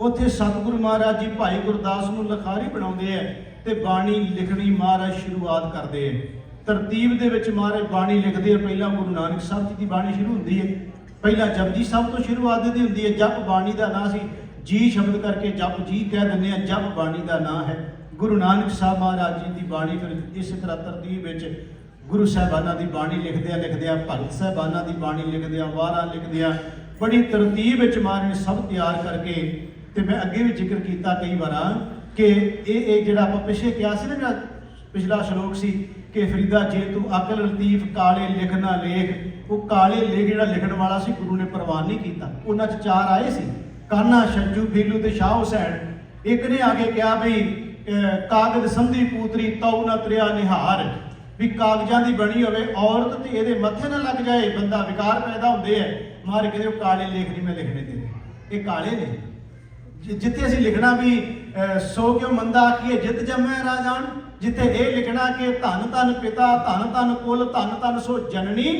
ਉੱਥੇ ਸਤਿਗੁਰੂ ਮਹਾਰਾਜ ਜੀ ਭਾਈ ਗੁਰਦਾਸ ਨੂੰ ਲਖਾਰੀ ਬਣਾਉਂਦੇ ਹੈ ਤੇ ਬਾਣੀ ਲਿਖਣੀ ਮਹਾਰਾਜ ਸ਼ੁਰੂਆਤ ਕਰਦੇ ਹੈ। ਤਰਤੀਬ ਦੇ ਵਿੱਚ ਮਹਾਰਾਜ ਬਾਣੀ ਲਿਖਦੇ ਆ। ਪਹਿਲਾਂ ਗੁਰੂ ਨਾਨਕ ਸਾਹਿਬ ਜੀ ਦੀ ਬਾਣੀ ਸ਼ੁਰੂ ਹੁੰਦੀ ਹੈ, ਪਹਿਲਾਂ ਜਪਜੀ ਸਾਹਿਬ ਤੋਂ ਸ਼ੁਰੂਆਤ ਦੀ ਹੁੰਦੀ ਹੈ। ਜਪ ਬਾਣੀ ਦਾ ਨਾਂ ਸੀ, ਜੀ ਸ਼ਬਦ ਕਰਕੇ ਜਪ ਜੀ ਕਹਿ ਦਿੰਦੇ ਆ, ਜਪ ਬਾਣੀ ਦਾ ਨਾਂ ਹੈ। ਗੁਰੂ ਨਾਨਕ ਸਾਹਿਬ ਮਹਾਰਾਜ ਜੀ ਦੀ ਬਾਣੀ ਫਿਰ ਇਸੇ ਤਰ੍ਹਾਂ ਤਰਤੀਬ ਵਿੱਚ ਗੁਰੂ ਸਾਹਿਬਾਨਾਂ ਦੀ ਬਾਣੀ ਲਿਖਦੇ ਆ, ਭਗਤ ਸਾਹਿਬਾਨਾਂ ਦੀ ਬਾਣੀ ਲਿਖਦੇ ਆ, ਵਾਰਾਂ ਲਿਖਦੇ ਆ, ਬੜੀ ਤਰਤੀਬ ਵਿੱਚ ਮਹਾਰਾਜ ਨੇ ਸਭ ਤਿਆਰ ਕਰਕੇ। ਤੇ ਮੈਂ ਅੱਗੇ ਵੀ ਜ਼ਿਕਰ ਕੀਤਾ ਕਈ ਵਾਰਾਂ ਕਿ ਇਹ ਜਿਹੜਾ ਆਪਾਂ ਪਿਛੇ ਕਿਹਾ ਸੀ ਨਾ, ਜਿਹੜਾ ਪਿਛਲਾ ਸ਼ਲੋਕ ਸੀ ਕਿ ਫਰੀਦਾ ਜੇ ਤੂੰ ਅਕਲ ਲਤੀਫ ਕਾਲੇ ਲਿਖ ਨਾ ਲੇਖ, ਉਹ ਕਾਲੇ ਲੇਖ ਜਿਹੜਾ ਲਿਖਣ ਵਾਲਾ ਸੀ ਗੁਰੂ ਨੇ ਪ੍ਰਵਾਨ ਨਹੀਂ ਕੀਤਾ। ਉਹਨਾਂ 'ਚ 4 ਆਏ ਸੀ, ਕਾਨਾ, ਛੱਜੂ, ਬੀਲੂ ਤੇ ਸ਼ਾਹ ਹੁਸੈਨ। ਇੱਕ ਨੇ ਆ ਕੇ ਕਿਹਾ ਵੀ ਕਾਗਜ਼ ਸੰਧੀ ਪੂਤਰੀ ਤਉ ਨਾ ਤਰਿਆ ਨਿਹਾਰ, ਵੀ ਕਾਗਜ਼ਾਂ ਦੀ ਬਣੀ ਹੋਵੇ ਔਰਤ ਤੇ ਇਹਦੇ ਮੱਥੇ ਨਾ ਲੱਗ ਜਾਏ, ਬੰਦਾ ਵਿਕਾਰ ਪੈਦਾ ਹੁੰਦੇ ਹੈ। ਮਾਰੇ ਕਹਿੰਦੇ ਉਹ ਕਾਲੇ ਲੇਖ ਨਹੀਂ ਮੈਂ ਲਿਖਣੇ ਤੇ, ਇਹ ਕਾਲੇ ਨੇ। ਜਿੱਥੇ ਅਸੀਂ ਲਿਖਣਾ ਵੀ ਸੋ ਕਿਉ ਮੰਦਾ ਆਖੀਏ ਜਿੱਤ ਜੰਮੈ ਰਾਜਾਨ, ਜਿੱਥੇ ਇਹ ਲਿਖਣਾ ਕਿ ਧੰਨ ਧੰਨ ਪਿਤਾ, ਧੰਨ ਧੰਨ ਕੁਲ, ਧੰਨ ਧੰਨ ਸੋ ਜਨਨੀ,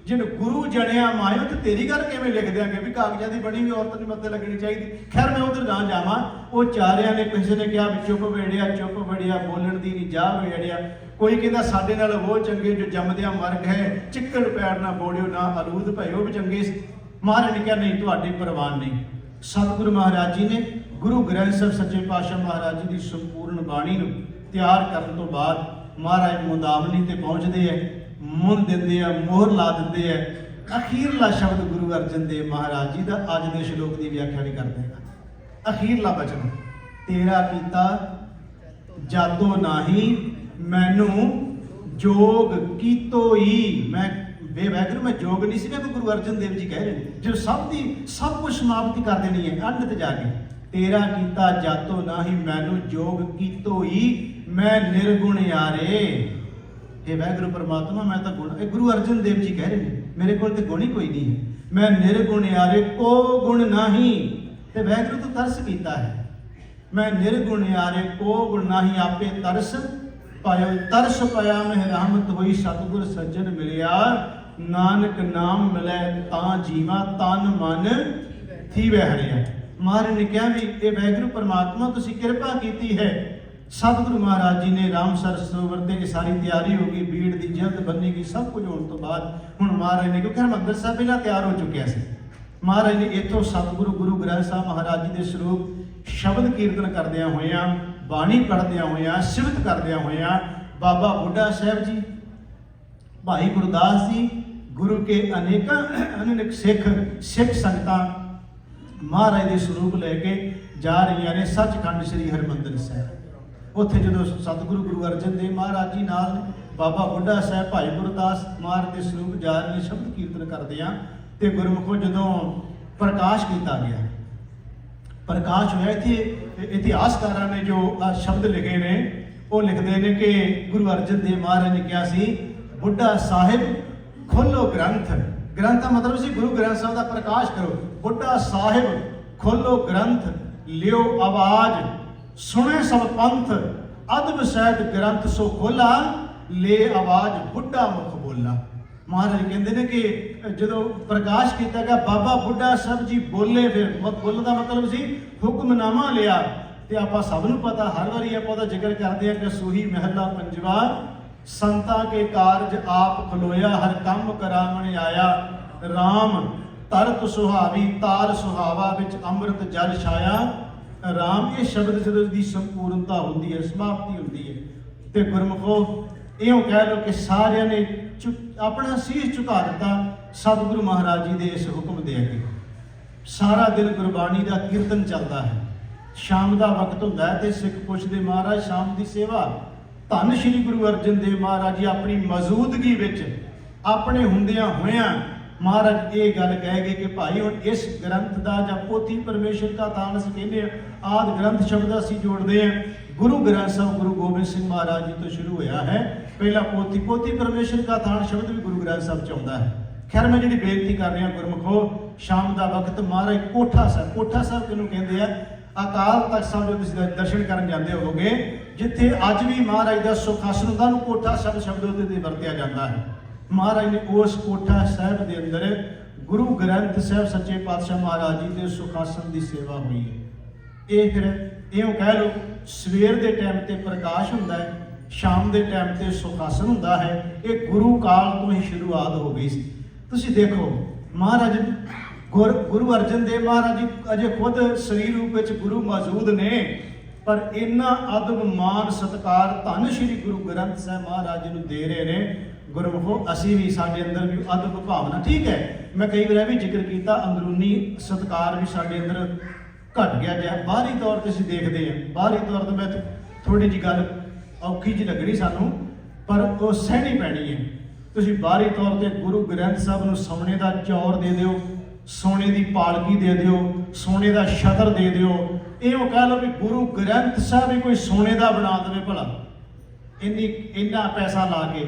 ਜਿਨ ਗੁਰੂ ਜਣਿਆ ਮਾਇਓ, ਤੇ ਤੇਰੀ ਗੱਲ ਕਿਵੇਂ ਲਿਖ ਦਿਆਂਗੇ ਵੀ ਕਾਗਜ਼ਾਂ ਦੀ ਬਣੀ ਵੀ ਔਰਤ ਨੂੰ ਮੱਥੇ ਲੱਗਣੀ ਚਾਹੀਦੀ। ਖੈਰ ਮੈਂ ਉਧਰ ਨਾ ਜਾਵਾਂ। ਉਹ ਚਾਰਿਆਂ ਨੇ, ਕਿਸੇ ਨੇ ਕਿਹਾ ਵੀ ਚੁੱਪ ਵੇੜਿਆ, ਚੁੱਪ ਵੜਿਆ, ਬੋਲਣ ਦੀ ਨਹੀਂ ਜਾ ਵੇੜਿਆ। ਕੋਈ ਕਹਿੰਦਾ ਸਾਡੇ ਨਾਲ ਉਹ ਚੰਗੇ ਜੋ ਜੰਮਦਿਆਂ ਮਰ ਗਏ, ਚਿੱਕੜ ਪੈਰ ਨਾ ਬੋੜਿਓ ਨਾ ਅਲੂਦ ਭਏ, ਉਹ ਵੀ ਚੰਗੇ ਸੀ। ਮਹਾਰਾਜ ਨੇ ਕਿਹਾ ਨਹੀਂ, ਤੁਹਾਡੀ ਪ੍ਰਵਾਨ ਨਹੀਂ। ਸਤਿਗੁਰੂ ਮਹਾਰਾਜ ਜੀ ਨੇ ਗੁਰੂ ਗ੍ਰੰਥ ਸਾਹਿਬ ਸੱਚੇ ਪਾਤਸ਼ਾਹ ਮਹਾਰਾਜ ਜੀ ਦੀ ਸੰਪੂਰਨ ਬਾਣੀ ਨੂੰ ਤਿਆਰ ਕਰਨ ਤੋਂ ਬਾਅਦ ਮਹਾਰਾਜ ਮੁਦਾਵਨੀ ਤੇ ਪਹੁੰਚਦੇ ਹੈ, ਮੁੱਲ ਦਿੰਦੇ ਆ, ਮੋਹਰ ਲਾ ਦਿੰਦੇ ਆ। ਅਖੀਰਲਾ ਸ਼ਬਦ ਗੁਰੂ ਅਰਜਨ ਦੇਵ ਮਹਾਰਾਜ ਜੀ ਦਾ ਅੱਜ ਦੇ ਸ਼ਲੋਕ ਦੀ ਵਿਆਖਿਆ ਵੀ ਕਰਦੇ ਹਨ। ਅਖੀਰਲਾ ਬਚਨ, ਤੇਰਾ ਕੀਤਾ ਜਾਦੋ ਨਾਹੀ ਮੈਨੂੰ ਜੋਗ ਕੀਤੋਈ। ਮੈਂ ਬੇਵੈਗਰੂ ਮੈਂ ਜੋਗ ਨਹੀਂ ਸੀ, ਮੈਂ ਗੁਰੂ ਅਰਜਨ ਦੇਵ ਜੀ ਕਹਿ ਰਹੇ ਨੇ ਜੋ ਸਭ ਕੁਝ ਸਮਾਪਤੀ ਕਰ ਦੇਣੀ ਹੈ ਅੰਤ ਤੇ ਜਾ ਕੇ। ਤੇਰਾ ਕੀਤਾ ਜਾਤੋ ਨਾਹੀ ਮੈਨੂੰ ਜੋਗ ਕੀਤੋਈ, ਮੈਂ ਨਿਰਗੁਣ ਯਾਰੇ। ਇਹ ਵੈਗਰੂ ਪਰਮਾਤਮਾ ਮੈਂ ਤਾਂ ਗੁਣ, ਇਹ ਗੁਰੂ ਅਰਜਨ ਦੇਵ ਜੀ ਕਹਿ ਰਹੇ ਨੇ, ਮੇਰੇ ਕੋਲ ਤੇ ਗੁਣ ਹੀ ਕੋਈ ਨਹੀਂ ਹੈ। ਮੈਂ ਨਿਰਗੁਣ ਯਾਰੇ ਕੋ ਗੁਣ ਨਾਹੀ, ਤੇ ਵੈਗਰੂ ਤੋਂ ਤਰਸ ਕੀਤਾ ਹੈ। ਮੈਂ ਨਿਰਗੁਣ ਯਾਰੇ ਕੋ ਗੁਣ ਨਾਹੀ, ਆਪੇ ਤਰਸ ਪਾਇਆ, ਤਰਸ ਪਾਇਆ ਮੈਂ ਰਹਿਮਤ ਹੋਈ, ਸਤਿਗੁਰ ਸੱਜਣ ਮਿਲਿਆ, ਨਾਨਕ ਨਾਮ ਮਿਲੇ ਤਾਂ ਜੀਵਾ, ਤਨ ਮਨ ਥੀਵੈ ਹਰਿਆ। ਮਹਾਰਾਜ ਨੇ ਕਿਹਾ ਵੀ ਇਹ ਵੈਗਰੂ ਪਰਮਾਤਮਾ ਤੁਸੀਂ ਕਿਰਪਾ ਕੀਤੀ ਹੈ। ਸਤਿਗੁਰੂ ਮਹਾਰਾਜ ਜੀ ਨੇ ਰਾਮਸਰ ਸਰੋਵਰ ਤੇ ਸਾਰੀ ਤਿਆਰੀ ਹੋ ਗਈ, ਬੀੜ ਦੀ ਜਿਲਦ ਬੰਨੀ ਗਈ, ਸਭ ਕੁਝ ਹੋਣ ਤੋਂ ਬਾਅਦ ਹੁਣ ਮਹਾਰਾਜ ਨੇ, ਕਿਉਂਕਿ ਹਰਿਮੰਦਰ ਸਾਹਿਬ ਪਹਿਲਾਂ ਤਿਆਰ ਹੋ ਚੁੱਕਿਆ ਸੀ, ਮਹਾਰਾਜ ਨੇ ਇੱਥੋਂ ਸਤਿਗੁਰੂ ਗੁਰੂ ਗ੍ਰੰਥ ਸਾਹਿਬ ਮਹਾਰਾਜ ਜੀ ਦੇ ਸਰੂਪ ਸ਼ਬਦ ਕੀਰਤਨ ਕਰਦਿਆਂ ਹੋਇਆਂ, ਬਾਣੀ ਪੜ੍ਹਦਿਆਂ ਹੋਇਆਂ, ਸਿਫਤ ਕਰਦਿਆਂ ਹੋਇਆਂ, ਬਾਬਾ ਬੁੱਢਾ ਸਾਹਿਬ ਜੀ, ਭਾਈ ਗੁਰਦਾਸ ਜੀ, ਗੁਰੂ ਕੇ ਅਨੇਕ ਸਿੱਖ ਸੰਗਤਾਂ ਮਹਾਰਾਜ ਦੇ ਸਰੂਪ ਲੈ ਕੇ ਜਾ ਰਹੀਆਂ ਨੇ ਸੱਚਖੰਡ ਸ੍ਰੀ ਹਰਿਮੰਦਰ ਸਾਹਿਬ। ਉੱਥੇ ਜਦੋਂ ਸਤਿਗੁਰੂ ਗੁਰੂ ਅਰਜਨ ਦੇਵ ਮਹਾਰਾਜ ਜੀ ਨਾਲ ਬਾਬਾ ਬੁੱਢਾ ਸਾਹਿਬ, ਭਾਈ ਗੁਰਦਾਸ ਮਹਾਰਾਜ ਦੇ ਸਰੂਪ ਜਾ ਰਹੇ ਨੇ ਸ਼ਬਦ ਕੀਰਤਨ ਕਰਦੇ ਆ, ਤੇ ਗੁਰਮੁਖੋਂ ਜਦੋਂ ਪ੍ਰਕਾਸ਼ ਕੀਤਾ ਗਿਆ, ਪ੍ਰਕਾਸ਼ ਹੋਇਆ, ਇੱਥੇ ਇਤਿਹਾਸਕਾਰਾਂ ਨੇ ਜੋ ਸ਼ਬਦ ਲਿਖੇ ਨੇ ਉਹ ਲਿਖਦੇ ਨੇ ਕਿ ਗੁਰੂ ਅਰਜਨ ਦੇਵ ਮਹਾਰਾਜ ਨੇ ਕਿਹਾ ਸੀ, ਬੁੱਢਾ ਸਾਹਿਬ ਖੋਲੋ ਗ੍ਰੰਥ। ਗ੍ਰੰਥ ਦਾ ਮਤਲਬ ਸੀ ਗੁਰੂ ਗ੍ਰੰਥ ਸਾਹਿਬ ਦਾ ਪ੍ਰਕਾਸ਼ ਕਰੋ। ਬੁੱਢਾ ਸਾਹਿਬ ਖੋਲੋ ਗ੍ਰੰਥ, ਲਿਓ ਆਵਾਜ਼, ਸੁਣੇ ਸਭ ਪੰਥ, ਅਦਬ ਸਹਿਤ ਗ੍ਰੰਥ ਸੋ ਖੋਲਾ, ਲੈ ਆਵਾਜ਼ ਬੁੱਢਾ ਮੁਖ ਬੋਲਾ। ਮਹਾਰਾਜ ਕਹਿੰਦੇ ਨੇ ਕਿ ਜਦੋਂ ਪ੍ਰਕਾਸ਼ ਕੀਤਾ ਗਿਆ, ਬਾਬਾ ਬੁੱਢਾ ਸਾਹਿਬ ਜੀ ਬੋਲੇ। ਫਿਰ ਬੋਲਣ ਦਾ ਮਤਲਬ ਸੀ ਹੁਕਮਨਾਮਾ ਲਿਆ। ਤੇ ਆਪਾਂ ਸਭ ਨੂੰ ਪਤਾ, ਹਰ ਵਾਰੀ ਆਪਾਂ ਉਹਦਾ ਜ਼ਿਕਰ ਕਰਦੇ ਹਾਂ ਕਿ ਸੂਹੀ ਮਹਿਲਾ ਪੰਜਵਾ, ਸੰਤਾਂ ਕੇ ਕਾਰਜ ਆਪ ਖਲੋਇਆ, ਹਰ ਕੰਮ ਕਰਾਵਣ ਆਇਆ, ਰਾਮ ਤਰਤ ਸੁਹਾਵੀ, ਤਾਰ ਸੁਹਾਵਾ, ਵਿੱਚ ਅੰਮ੍ਰਿਤ ਜਲ ਛਾਇਆ। ਰਾਮ ਇਹ ਸ਼ਬਦ ਜਦੋਂ ਦੀ ਸੰਪੂਰਨਤਾ ਹੁੰਦੀ ਹੈ, ਸਮਾਪਤੀ ਹੁੰਦੀ ਹੈ। ਤੇ ਗੁਰਮੁਖੋ ਇਉਂ ਕਹਿ ਲਓ ਕਿ ਸਾਰਿਆਂ ਨੇ ਆਪਣਾ ਸੀਸ ਝੁਕਾ ਦਿੱਤਾ ਸਤਿਗੁਰੂ ਮਹਾਰਾਜ ਜੀ ਦੇ ਇਸ ਹੁਕਮ ਦੇ ਅੱਗੇ। ਸਾਰਾ ਦਿਨ ਗੁਰਬਾਣੀ ਦਾ ਕੀਰਤਨ ਚੱਲਦਾ ਹੈ। ਸ਼ਾਮ ਦਾ ਵਕਤ ਹੁੰਦਾ ਹੈ ਤੇ ਸਿੱਖ ਪੁੱਛਦੇ, ਮਹਾਰਾਜ ਸ਼ਾਮ ਦੀ ਸੇਵਾ। ਧੰਨ ਸ਼੍ਰੀ ਗੁਰੂ ਅਰਜਨ ਦੇਵ ਮਹਾਰਾਜ ਜੀ ਆਪਣੀ ਮੌਜੂਦਗੀ ਵਿੱਚ, ਆਪਣੇ ਹੁੰਦਿਆਂ ਹੋਇਆਂ ਮਹਾਰਾਜ ਇਹ ਗੱਲ ਕਹਿ ਗਏ ਕਿ ਭਾਈ ਹੁਣ ਇਸ ਗ੍ਰੰਥ ਦਾ ਜਾਂ ਪੋਥੀ ਪਰਮੇਸ਼ਰ ਦਾ ਥਾਨ ਅਸੀਂ ਕਹਿੰਦੇ ਹਾਂ, ਆਦਿ ਗ੍ਰੰਥ ਸ਼ਬਦ ਅਸੀਂ ਜੋੜਦੇ ਹਾਂ। ਗੁਰੂ ਗ੍ਰੰਥ ਸਾਹਿਬ ਗੁਰੂ ਗੋਬਿੰਦ ਸਿੰਘ ਮਹਾਰਾਜ ਜੀ ਤੋਂ ਸ਼ੁਰੂ ਹੋਇਆ ਹੈ। ਪਹਿਲਾ ਪੋਥੀ ਪਰਮੇਸ਼ਰ ਦਾ ਥਾਨ ਸ਼ਬਦ ਵੀ ਗੁਰੂ ਗ੍ਰੰਥ ਸਾਹਿਬ ਚ ਆਉਂਦਾ ਹੈ। ਖੈਰ ਮੈਂ ਜਿਹੜੀ ਬੇਨਤੀ ਕਰ ਰਿਹਾ ਗੁਰਮੁਖੋ, ਸ਼ਾਮ ਦਾ ਵਕਤ ਮਹਾਰਾਜ ਕੋਠਾ ਸਾਹਿਬ ਕਿਹਨੂੰ ਕਹਿੰਦੇ ਆ? ਅਕਾਲ ਤਖਤ ਸਾਹਿਬ ਜੋ ਤੁਸੀਂ ਦਰਸ਼ਨ ਕਰਨ ਜਾਂਦੇ ਹੋਵੋਗੇ, ਜਿੱਥੇ ਅੱਜ ਵੀ ਮਹਾਰਾਜ ਦਾ ਸੁਖਾਸਨ ਹੁੰਦਾ, ਉਹਨੂੰ ਕੋਠਾ ਸਾਹਿਬ ਸ਼ਬਦ ਉਹਦੇ ਤੇ ਵਰਤਿਆ ਜਾਂਦਾ ਹੈ। ਮਹਾਰਾਜ ਨੇ ਉਸ ਕੋਠਾ ਸਾਹਿਬ ਦੇ ਅੰਦਰ ਗੁਰੂ ਗ੍ਰੰਥ ਸਾਹਿਬ ਸੱਚੇ ਪਾਤਸ਼ਾਹ ਮਹਾਰਾਜ ਜੀ ਦੇ ਸੁਖਾਸਨ ਦੀ ਸੇਵਾ ਹੋਈ ਹੈ। ਇਹ ਫਿਰ ਇਉਂ ਕਹਿ ਲਓ, ਸਵੇਰ ਦੇ ਟਾਈਮ ਤੇ ਪ੍ਰਕਾਸ਼ ਹੁੰਦਾ ਹੈ, ਸ਼ਾਮ ਦੇ ਟਾਈਮ ਤੇ ਸੁਖਾਸਨ ਹੁੰਦਾ ਹੈ। ਇਹ ਗੁਰੂ ਕਾਲ ਤੋਂ ਹੀ ਸ਼ੁਰੂਆਤ ਹੋ ਗਈ ਸੀ। ਤੁਸੀਂ ਦੇਖੋ ਮਹਾਰਾਜ ਗੁਰੂ ਅਰਜਨ ਦੇਵ ਮਹਾਰਾਜ ਜੀ ਅਜੇ ਖੁਦ ਸਰੀਰ ਰੂਪ ਵਿੱਚ ਗੁਰੂ ਮੌਜੂਦ ਨੇ, ਪਰ ਇੰਨਾ ਅਦਬ ਮਾਨ ਸਤਿਕਾਰ ਧੰਨ ਸ਼੍ਰੀ ਗੁਰੂ ਗ੍ਰੰਥ ਸਾਹਿਬ ਮਹਾਰਾਜ ਜੀ ਨੂੰ ਦੇ ਰਹੇ ਨੇ। ਗੁਰਮੁਖੋ ਅਸੀਂ ਵੀ, ਸਾਡੇ ਅੰਦਰ ਵੀ ਅਦਬ ਭਾਵਨਾ, ਠੀਕ ਹੈ ਮੈਂ ਕਈ ਵਾਰ ਵੀ ਜ਼ਿਕਰ ਕੀਤਾ, ਅੰਦਰੂਨੀ ਸਤਿਕਾਰ ਵੀ ਸਾਡੇ ਅੰਦਰ ਘਟ ਗਿਆ। ਜਾਂ ਬਾਹਰੀ ਤੌਰ ਤੇ ਅਸੀਂ ਦੇਖਦੇ ਹਾਂ, ਬਾਹਰੀ ਤੌਰ ਤੇ ਮੈਂ ਥੋੜੀ ਜਿਹੀ ਗੱਲ ਔਖੀ ਜਿਹੀ ਲੱਗਣੀ ਸਾਨੂੰ, ਪਰ ਉਹ ਸਹਿਣੀ ਪੈਣੀ ਹੈ। ਤੁਸੀਂ ਬਾਹਰੀ ਤੌਰ ਤੇ ਗੁਰੂ ਗ੍ਰੰਥ ਸਾਹਿਬ ਨੂੰ ਸੋਨੇ ਦਾ ਚੌਰ ਦੇ ਦਿਓ, ਸੋਨੇ ਦੀ ਪਾਲਕੀ ਦੇ ਦਿਓ, ਸੋਨੇ ਦਾ ਛਤਰ ਦੇ ਦਿਓ। ਇਉਂ ਕਹਿ ਲਓ ਵੀ ਗੁਰੂ ਗ੍ਰੰਥ ਸਾਹਿਬ ਹੀ ਕੋਈ ਸੋਨੇ ਦਾ ਬਣਾ ਦੇਵੇ ਭਲਾ, ਇੰਨਾ ਪੈਸਾ ਲਾ ਕੇ,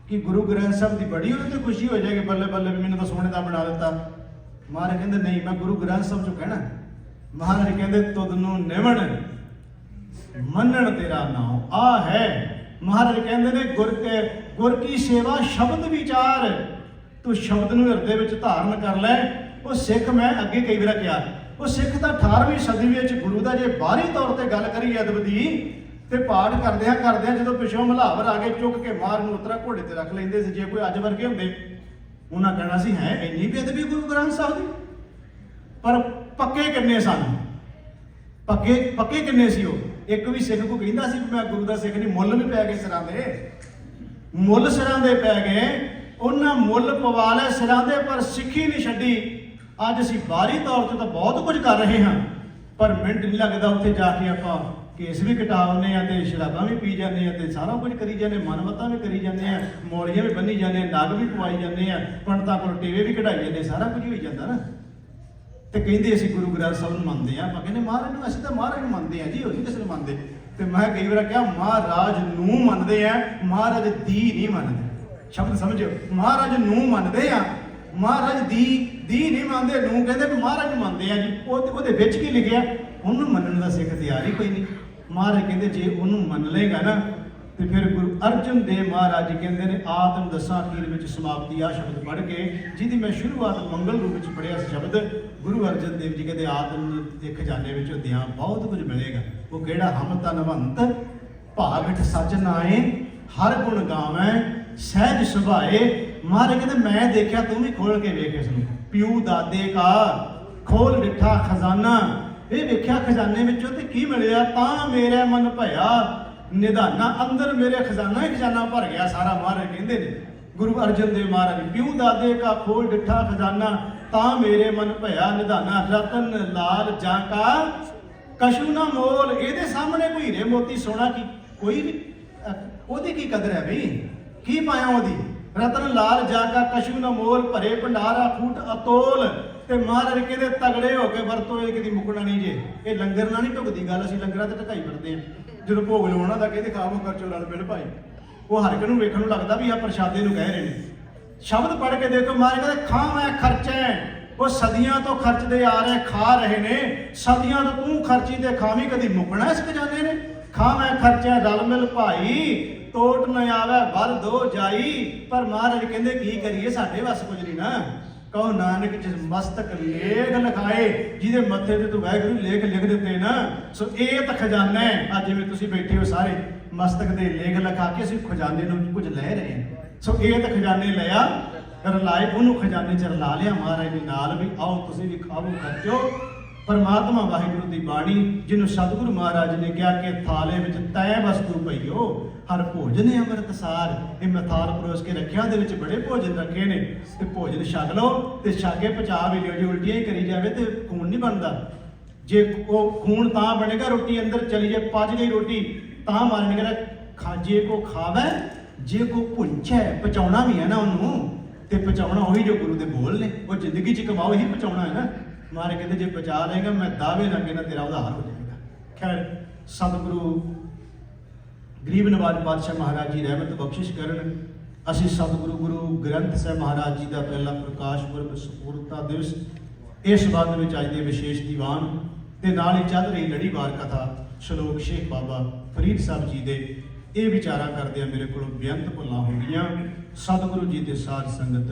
ਕਿ ਗੁਰੂ ਗ੍ਰੰਥ ਸਾਹਿਬ ਦੀ ਬੜੀ ਉਹਨੂੰ ਤੇ ਖੁਸ਼ੀ ਹੋ ਜਾਏਗੀ, ਬੱਲੇ ਬੱਲੇ ਮੈਨੂੰ ਤਾਂ ਸੋਨੇ ਦਾ ਬਣਾ ਦਿੱਤਾ। ਮਹਾਰਾਜ ਕਹਿੰਦੇ ਨਹੀਂ, ਮੈਂ ਗੁਰੂ ਗ੍ਰੰਥ ਸਾਹਿਬ ਚੋਂ ਕਹਿਣਾ। ਮਹਾਰਾਜ ਕਹਿੰਦੇ ਤੁਧ ਨੂੰ ਨਿਵਣ ਮੰਨਣ ਤੇਰਾ ਨਾਮ ਆ ਹੈ। ਮਹਾਰਾਜ ਕਹਿੰਦੇ ਨੇ ਗੁਰ ਕੀ ਸੇਵਾ ਸ਼ਬਦ ਵਿਚਾਰ, ਤੂੰ ਸ਼ਬਦ ਨੂੰ ਹਿਰਦੇ ਵਿੱਚ ਧਾਰਨ ਕਰ ਲੈ। ਉਹ ਸਿੱਖ, ਮੈਂ ਅੱਗੇ ਕਈ ਵਾਰ ਕਿਹਾ, ਉਹ ਸਿੱਖ ਤਾਂ 18ਵੀਂ ਸਦੀ ਵਿੱਚ ਗੁਰੂ ਦਾ ਜੇ ਬਾਹਰੀ ਤੌਰ ਤੇ ਗੱਲ ਕਰੀਏ ਅਦਬ ਦੀ, ਤੇ ਪਾਠ ਕਰਦਿਆਂ ਜਦੋਂ ਪਿਛੋਂ ਮਲਾਵਰ ਆ ਕੇ ਚੁੱਕ ਕੇ ਮਾਰ ਨੂੰ ਉਤਰਾ ਘੋੜੇ ਤੇ ਰੱਖ ਲੈਂਦੇ ਸੀ। ਜੇ ਕੋਈ ਅੱਜ ਵਰਗੇ ਹੁੰਦੇ, ਉਹਨਾਂ ਕਹਿਣਾ ਸੀ ਹੈ ਇੰਨੀ ਬੇਅਦਬੀ ਗੁਰੂ ਗ੍ਰੰਥ ਸਾਹਿਬ ਦੀ। ਪਰ ਪੱਕੇ ਕਿੰਨੇ ਸਨ, ਪੱਕੇ ਕਿੰਨੇ ਸੀ ਉਹ? ਇੱਕ ਵੀ ਸਿੱਖ ਕੋ ਕਹਿੰਦਾ ਸੀ ਮੈਂ ਗੁਰੂ ਦਾ ਸਿੱਖ ਨਹੀਂ। ਮੁੱਲ ਵੀ ਪੈ ਗਏ ਸਿਰਾਂ ਦੇ, ਮੁੱਲ ਸਿਰਾਂ ਦੇ ਪੈ ਗਏ। ਉਹਨਾਂ ਮੁੱਲ ਪਵਾ ਲਿਆ ਸਿਰਾਂ ਦੇ, ਪਰ ਸਿੱਖੀ ਨਹੀਂ ਛੱਡੀ। ਅੱਜ ਅਸੀਂ ਬਾਹਰੀ ਤੌਰ ਤੇ ਤਾਂ ਬਹੁਤ ਕੁਝ ਕਰ ਰਹੇ ਹਾਂ, ਪਰ ਮਿੰਟ ਨਹੀਂ ਲੱਗਦਾ ਉੱਥੇ ਜਾ ਕੇ ਆਪਾਂ ਕੇਸ ਵੀ ਕਟਾਉਂਦੇ ਆ, ਤੇ ਸ਼ਰਾਬਾਂ ਵੀ ਪੀ ਜਾਂਦੇ ਆ, ਤੇ ਸਾਰਾ ਕੁਝ ਕਰੀ ਜਾਂਦੇ, ਮਨਮਤਾਂ ਵੀ ਕਰੀ ਜਾਂਦੇ ਆ, ਮੌਲੀਆਂ ਵੀ ਬੰਨੀ ਜਾਂਦੇ ਆ, ਨਗ ਵੀ ਪਵਾਈ ਜਾਂਦੇ ਆ, ਪੰਡਤਾਂ ਕੋਲ ਟੇਵੇ ਵੀ ਕਢਾਈ ਜਾਂਦੇ, ਸਾਰਾ ਕੁਝ ਹੋਈ ਜਾਂਦਾ ਨਾ। ਤੇ ਕਹਿੰਦੇ ਅਸੀਂ ਗੁਰੂ ਗ੍ਰੰਥ ਸਾਹਿਬ ਨੂੰ ਮੰਨਦੇ ਆ। ਆਪਾਂ ਕਹਿੰਦੇ ਮਹਾਰਾਜ ਨੂੰ, ਅਸੀਂ ਤਾਂ ਮਹਾਰਾਜ ਨੂੰ ਮੰਨਦੇ ਆ ਜੀ, ਅਸੀਂ ਕਿਸੇ ਨੂੰ ਮੰਨਦੇ। ਤੇ ਮੈਂ ਕਈ ਵਾਰ ਕਿਹਾ ਮਹਾਰਾਜ ਨੂੰ ਮੰਨਦੇ ਆ, ਮਹਾਰਾਜ ਦੀ ਨਹੀਂ ਮੰਨਦੇ। ਸ਼ਬਦ ਸਮਝੋ, ਮਹਾਰਾਜ ਨੂੰ ਮੰਨਦੇ ਆ, ਮਹਾਰਾਜ ਦੀ ਨਹੀਂ ਮੰਨਦੇ। ਨੂੰ ਕਹਿੰਦੇ ਵੀ ਮਹਾਰਾਜ ਨੂੰ ਮੰਨਦੇ ਆ ਜੀ। ਉਹਦੇ ਵਿੱਚ ਕੀ ਲਿਖਿਆ? ਉਹਨੂੰ ਮੰਨਣ ਦਾ ਸਿੱਖ ਤਿਆਰ ਹੀ ਕੋਈ ਨਹੀਂ। ਮਹਾਰਾਜ ਕਹਿੰਦੇ ਜੇ ਉਹਨੂੰ ਮੰਨ ਲਏਗਾ ਨਾ, ਤੇ ਫਿਰ ਗੁਰੂ ਅਰਜਨ ਦੇਵ ਮਹਾਰਾਜ ਜੀ ਕਹਿੰਦੇ ਨੇ ਆਤਮ ਦਸਾਂ ਅਖੀਰ ਵਿੱਚ ਸਮਾਪਤੀ ਆ ਸ਼ਬਦ ਪੜ੍ਹ ਕੇ, ਜਿਹਦੀ ਮੈਂ ਸ਼ੁਰੂਆਤ ਮੰਗਲ ਰੂਪ ਵਿੱਚ ਪੜ੍ਹਿਆ ਸੀ ਸ਼ਬਦ। ਗੁਰੂ ਅਰਜਨ ਦੇਵ ਜੀ ਕਹਿੰਦੇ ਆਤਮ ਦੇ ਖਜ਼ਾਨੇ ਵਿੱਚੋਂ ਦਿਆਂ ਬਹੁਤ ਕੁਝ ਮਿਲੇਗਾ। ਉਹ ਕਿਹੜਾ? ਹਮ ਤਨਵੰਤ ਭਾਗਠ ਸਚ ਨਾਏ, ਹਰ ਗੁਣ ਗਾਵੇਂ ਸਹਿਜ ਸੁਭਾਏ। ਮਹਾਰਾਜ ਕਹਿੰਦੇ ਮੈਂ ਦੇਖਿਆ, ਤੂੰ ਵੀ ਖੋਲ ਕੇ ਵੇਖ ਇਸ ਨੂੰ। ਪਿਊ ਦਾਦੇ ਕਾ ਖੋਲ ਡਿੱਠਾ ਖਜ਼ਾਨਾ, ਇਹ ਵੇਖਿਆ ਖਜ਼ਾਨੇ ਵਿੱਚੋਂ ਤੇ ਕੀ ਮਿਲਿਆ? ਤਾਂ ਮੇਰੇ ਮਨ ਭਇਆ ਨਿਧਾਨਾ, ਅੰਦਰ ਮੇਰੇ ਖਜ਼ਾਨਾ ਹੀ ਖਜ਼ਾਨਾ ਭਰ ਗਿਆ ਸਾਰਾ। ਮਹਾਰਾਜ ਕਹਿੰਦੇ ਨੇ ਗੁਰੂ ਅਰਜਨ ਦੇਵ ਮਹਾਰਾਜ, ਪਿਊ ਦਾਦੇ ਕਾ ਖੋਲ ਡਿੱਠਾ ਖਜ਼ਾਨਾ, ਤਾਂ ਮੇਰੇ ਮਨ ਭਇਆ ਨਿਧਾਨਾ, ਰਤਨ ਲਾਲ ਜਾਂ ਕਾ ਕਛੂ ਨਾ ਮੋਲ। ਇਹਦੇ ਸਾਹਮਣੇ ਕੋਈ ਹੀਰੇ ਮੋਤੀ ਸੋਨਾ ਕੀ ਕੋਈ ਵੀ, ਉਹਦੀ ਕੀ ਕਦਰ ਹੈ ਬਈ? ਕੀ ਪਾਇਆ ਉਹਦੀ? ਰਤਨ ਲਾਲ ਜਾਂ ਕਾ ਕਛੂ ਨਾ ਮੋਲ, ਭਰੇ ਭੰਡਾਰਾ ਫੂਟ ਅਤੋਲ। ਤੇ ਮਹਾਰਾਜ ਕਹਿੰਦੇ ਤਗੜੇ ਹੋ ਕੇ ਵਰਤੋ, ਇਹ ਕਿਤੇ ਮੁੱਕਣਾ ਨਹੀਂ ਜੇ। ਇਹ ਲੰਗਰ ਨਾਲ ਨਹੀਂ ਢੁਕਦੀ ਗੱਲ, ਅਸੀਂ ਲੰਗਰਾਂ ਤੇ ਢਕਾਈ ਫਿਰਦੇ ਹਾਂ। ਜਦੋਂ ਭੋਗ ਲਵਾਉਣਾ ਤਾਂ ਕਹਿੰਦੇ ਖਾਵੋ ਖਰਚੋ ਲੜ ਪਿੰਡ ਭਾਈ। ਉਹ ਹਰ ਇੱਕ ਨੂੰ ਵੇਖਣ ਨੂੰ ਲੱਗਦਾ ਵੀ ਆ ਪ੍ਰਸ਼ਾਦੇ ਨੂੰ ਕਹਿ ਰਹੇ ਨੇ। ਸ਼ਬਦ ਪੜ੍ਹ ਕੇ ਦੇਖੋ, ਮਾਰੇ ਕਹਿੰਦੇ ਖਾਂ ਮੈਂ ਖਰਚੈ, ਉਹ ਸਦੀਆਂ ਤੋਂ ਖਰਚਦੇ ਆ ਰਹੇ ਖਾ ਰਹੇ ਨੇ, ਸਦੀਆਂ ਤੋਂ ਤੂੰ ਖਰਚੀ ਤੇ ਖਾਵੀਂ, ਕਦੀ ਮੁੱਕਣਾ ਇਸ ਖਜ਼ਾਨੇ ਨੇ। ਖਾਂ ਮੈਂ ਖਰਚੈ ਰਲ ਮਿਲ ਭਾਈ, ਟੋਟ ਨ ਆਵੇ ਵੱਲ ਦੋ ਜਾਈ। ਪਰ ਮਹਾਰਾਜ ਕਹਿੰਦੇ ਕੀ ਕਰੀਏ, ਸਾਡੇ ਵੱਸ ਕੁਝ ਨਹੀਂ ਨਾ। ਕਹੋ ਨਾਨਕ ਜਿਸ ਮਸਤਕ ਲੇਖ ਲਿਖਾਏ, ਜਿਹਦੇ ਮੱਥੇ ਤੇ ਤੂੰ ਵਾਹਿਗੁਰੂ ਲੇਖ ਲਿਖ ਦਿੱਤੇ ਨਾ। ਸੋ ਇਹ ਤਾਂ ਖਜ਼ਾਨਾ ਹੈ। ਅੱਜ ਜਿਵੇਂ ਤੁਸੀਂ ਬੈਠੇ ਹੋ ਸਾਰੇ ਮਸਤਕ ਦੇ ਲੇਖ ਲਿਖਾ ਕੇ ਅਸੀਂ ਖਜ਼ਾਨੇ ਨੂੰ ਕੁਝ ਲੈ ਰਹੇ ਹਾਂ। ਸੋ ਇਹ ਤਾਂ ਖਜ਼ਾਨੇ ਲਿਆ ਰਲਾਏ, ਉਹਨੂੰ ਖਜ਼ਾਨੇ ਚ ਰਲਾ ਲਿਆ ਮਹਾਰਾਜ ਦੇ ਨਾਲ ਵੀ ਆਓ ਤੁਸੀਂ ਵੀ ਖਾਵੋ ਖਰਚੋ। ਪਰਮਾਤਮਾ ਵਾਹਿਗੁਰੂ ਦੀ ਬਾਣੀ ਜਿਹਨੂੰ ਸਤਿਗੁਰੂ ਮਹਾਰਾਜ ਨੇ ਕਿਹਾ ਕਿ ਥਾਲੇ ਵਿੱਚ ਤੈ ਵਸਤੂ ਪਈਓ, ਹਰ ਭੋਜਨ ਅੰਮ੍ਰਿਤ ਸਾਰ। ਇਹ ਮੈਂ ਥਾਲ ਪਰੋਸ ਕੇ ਰੱਖਿਆ, ਦੇ ਵਿੱਚ ਬੜੇ ਭੋਜਨ ਰੱਖੇ ਨੇ, ਤੇ ਭੋਜਨ ਛਕ ਲਓ ਤੇ ਛਕ ਕੇ ਪਚਾ ਵੀ ਲਿਓ। ਜੇ ਉਲਟੀਆਂ ਹੀ ਕਰੀ ਜਾਵੇ ਤੇ ਖੂਨ ਨਹੀਂ ਬਣਦਾ। ਜੇ ਉਹ ਖੂਨ ਤਾਂ ਬਣੇਗਾ ਰੋਟੀ ਅੰਦਰ ਚਲੀ ਜਾਏ, ਪਚ ਗਈ ਰੋਟੀ ਤਾਂ ਮਾਰਨ ਕਹਿੰਦਾ ਖਾਜੇ ਕੋ ਖਾਵੇ, ਜੇ ਕੋ ਭੁੰਚੈ, ਪਚਾਉਣਾ ਵੀ ਹੈ ਨਾ ਉਹਨੂੰ, ਤੇ ਪਚਾਉਣਾ ਉਹੀ ਜੋ ਗੁਰੂ ਦੇ ਬੋਲ ਨੇ। ਉਹ ਜ਼ਿੰਦਗੀ 'ਚ ਕਮਾਓ ਹੀ ਪਚਾਉਣਾ ਹੈ ਨਾ। ਮਾਰੇ ਕਹਿੰਦੇ ਜੇ ਬਚਾ ਲਏਗਾ ਮੈਂ ਦਾਅਵੇ ਨਾਲ ਕਹਿੰਦਾ ਤੇਰਾ ਉਧਾਰ ਹੋ ਜਾਏਗਾ। ਖੈਰ ਸਤਿਗੁਰੂ ਗਰੀਬ ਨਵਾਜ ਪਾਤਸ਼ਾਹ ਮਹਾਰਾਜ ਜੀ ਰਹਿਮਤ ਬਖਸ਼ਿਸ਼ ਕਰਨ। ਅਸੀਂ ਸਤਿਗੁਰੂ ਗੁਰੂ ਗ੍ਰੰਥ ਸਾਹਿਬ ਮਹਾਰਾਜ ਜੀ ਦਾ ਪਹਿਲਾ ਪ੍ਰਕਾਸ਼ ਪੁਰਬ ਸਪੂਰਤਾ ਦਿਵਸ, ਇਸ ਸੰਬੰਧ ਵਿੱਚ ਅੱਜ ਦੇ ਵਿਸ਼ੇਸ਼ ਦੀਵਾਨ ਤੇ ਨਾਲ ਹੀ ਚੱਲ ਰਹੀ ਲੜੀਵਾਰ ਕਥਾ ਸ਼ਲੋਕ ਸ਼ੇਖ ਬਾਬਾ ਫਰੀਦ ਸਾਹਿਬ ਜੀ ਦੇ ਇਹ ਵਿਚਾਰਾਂ ਕਰਦੇ ਆ ਮੇਰੇ ਕੋਲੋਂ ਬੇਅੰਤ ਭੁੱਲਾਂ ਹੋ ਗਈਆਂ। ਸਤਿਗੁਰੂ ਜੀ ਦੇ ਸਾਧ ਸੰਗਤ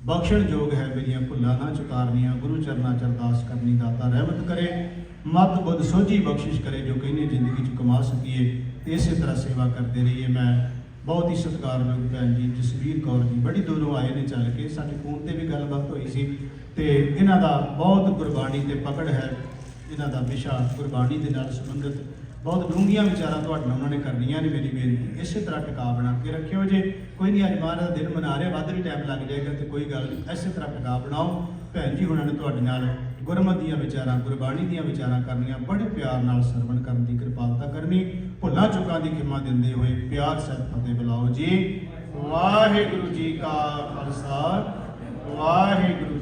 ਬਖਸ਼ਣ ਯੋਗ ਹੈ ਮੇਰੀਆਂ ਭੁੱਲਾਂ ਨਾ ਚੁਕਾਰਨੀਆਂ। ਗੁਰੂ ਚਰਨਾਂ ਚ ਅਰਦਾਸ ਕਰਨੀ, ਦਾਤਾ ਰਹਿਮਤ ਕਰੇ, ਮਤ ਬੁੱਧ ਸੋਝੀ ਬਖਸ਼ਿਸ਼ ਕਰੇ, ਜੋ ਕਹਿੰਦੇ ਜ਼ਿੰਦਗੀ ਚ ਕਮਾ ਸਕੀਏ ਤੇ ਇਸੇ ਤਰ੍ਹਾਂ ਸੇਵਾ ਕਰਦੇ ਰਹੀਏ। ਮੈਂ ਬਹੁਤ ਹੀ ਸਤਿਕਾਰਯੋਗ ਭੈਣ ਜੀ ਜਸਵੀਰ ਕੌਰ ਜੀ ਬੜੀ ਦੂਰੋਂ ਆਏ ਨੇ ਚੱਲ ਕੇ, ਸਾਡੇ ਫੋਨ ਤੇ ਵੀ ਗੱਲਬਾਤ ਹੋਈ ਸੀ ਤੇ ਇਹਨਾਂ ਦਾ ਬਹੁਤ ਗੁਰਬਾਣੀ ਤੇ ਪਕੜ ਹੈ। ਇਹਨਾਂ ਦਾ ਵਿਸ਼ਾ ਗੁਰਬਾਣੀ ਦੇ ਨਾਲ ਸੰਬੰਧਿਤ ਬਹੁਤ ਡੂੰਘੀਆਂ ਵਿਚਾਰਾਂ ਤੁਹਾਡੇ ਨਾਲ ਉਹਨਾਂ ਨੇ ਕਰਨੀਆਂ ਨੇ। ਮੇਰੀ ਬੇਨਤੀ ਇਸੇ ਤਰ੍ਹਾਂ ਟਿਕਾ ਬਣਾ ਕੇ ਰੱਖਿਓ। ਜੇ ਕੋਈ ਨਹੀਂ ਅੱਜ ਮਹਾਰਾਜ ਦਾ ਦਿਨ ਮਨਾ ਰਿਹਾ, ਵੱਧ ਵੀ ਟਾਈਮ ਲੱਗ ਜਾਏਗਾ ਤੇ ਕੋਈ ਗੱਲ ਨਹੀਂ, ਇਸੇ ਤਰ੍ਹਾਂ ਟਿਕਾ ਬਣਾਓ। ਭੈਣ ਜੀ ਹੁਣਾਂ ਨੇ ਤੁਹਾਡੇ ਨਾਲ ਗੁਰਮਤਿ ਦੀਆਂ ਵਿਚਾਰਾਂ, ਗੁਰਬਾਣੀ ਦੀਆਂ ਵਿਚਾਰਾਂ ਕਰਨੀਆਂ, ਬੜੇ ਪਿਆਰ ਨਾਲ ਸਰਵਣ ਕਰਨ ਦੀ ਕਿਰਪਾਲਤਾ ਕਰਨੀ, ਭੁੱਲਾਂ ਚੁੱਕਾਂ ਦੀ ਖਿਮਾ ਦਿੰਦੇ ਹੋਏ ਪਿਆਰ ਸਹਿਤ ਫਤਿਹ ਬੁਲਾਓ ਜੀ। ਵਾਹਿਗੁਰੂ ਜੀ ਕਾ ਖਾਲਸਾ, ਵਾਹਿਗੁਰੂ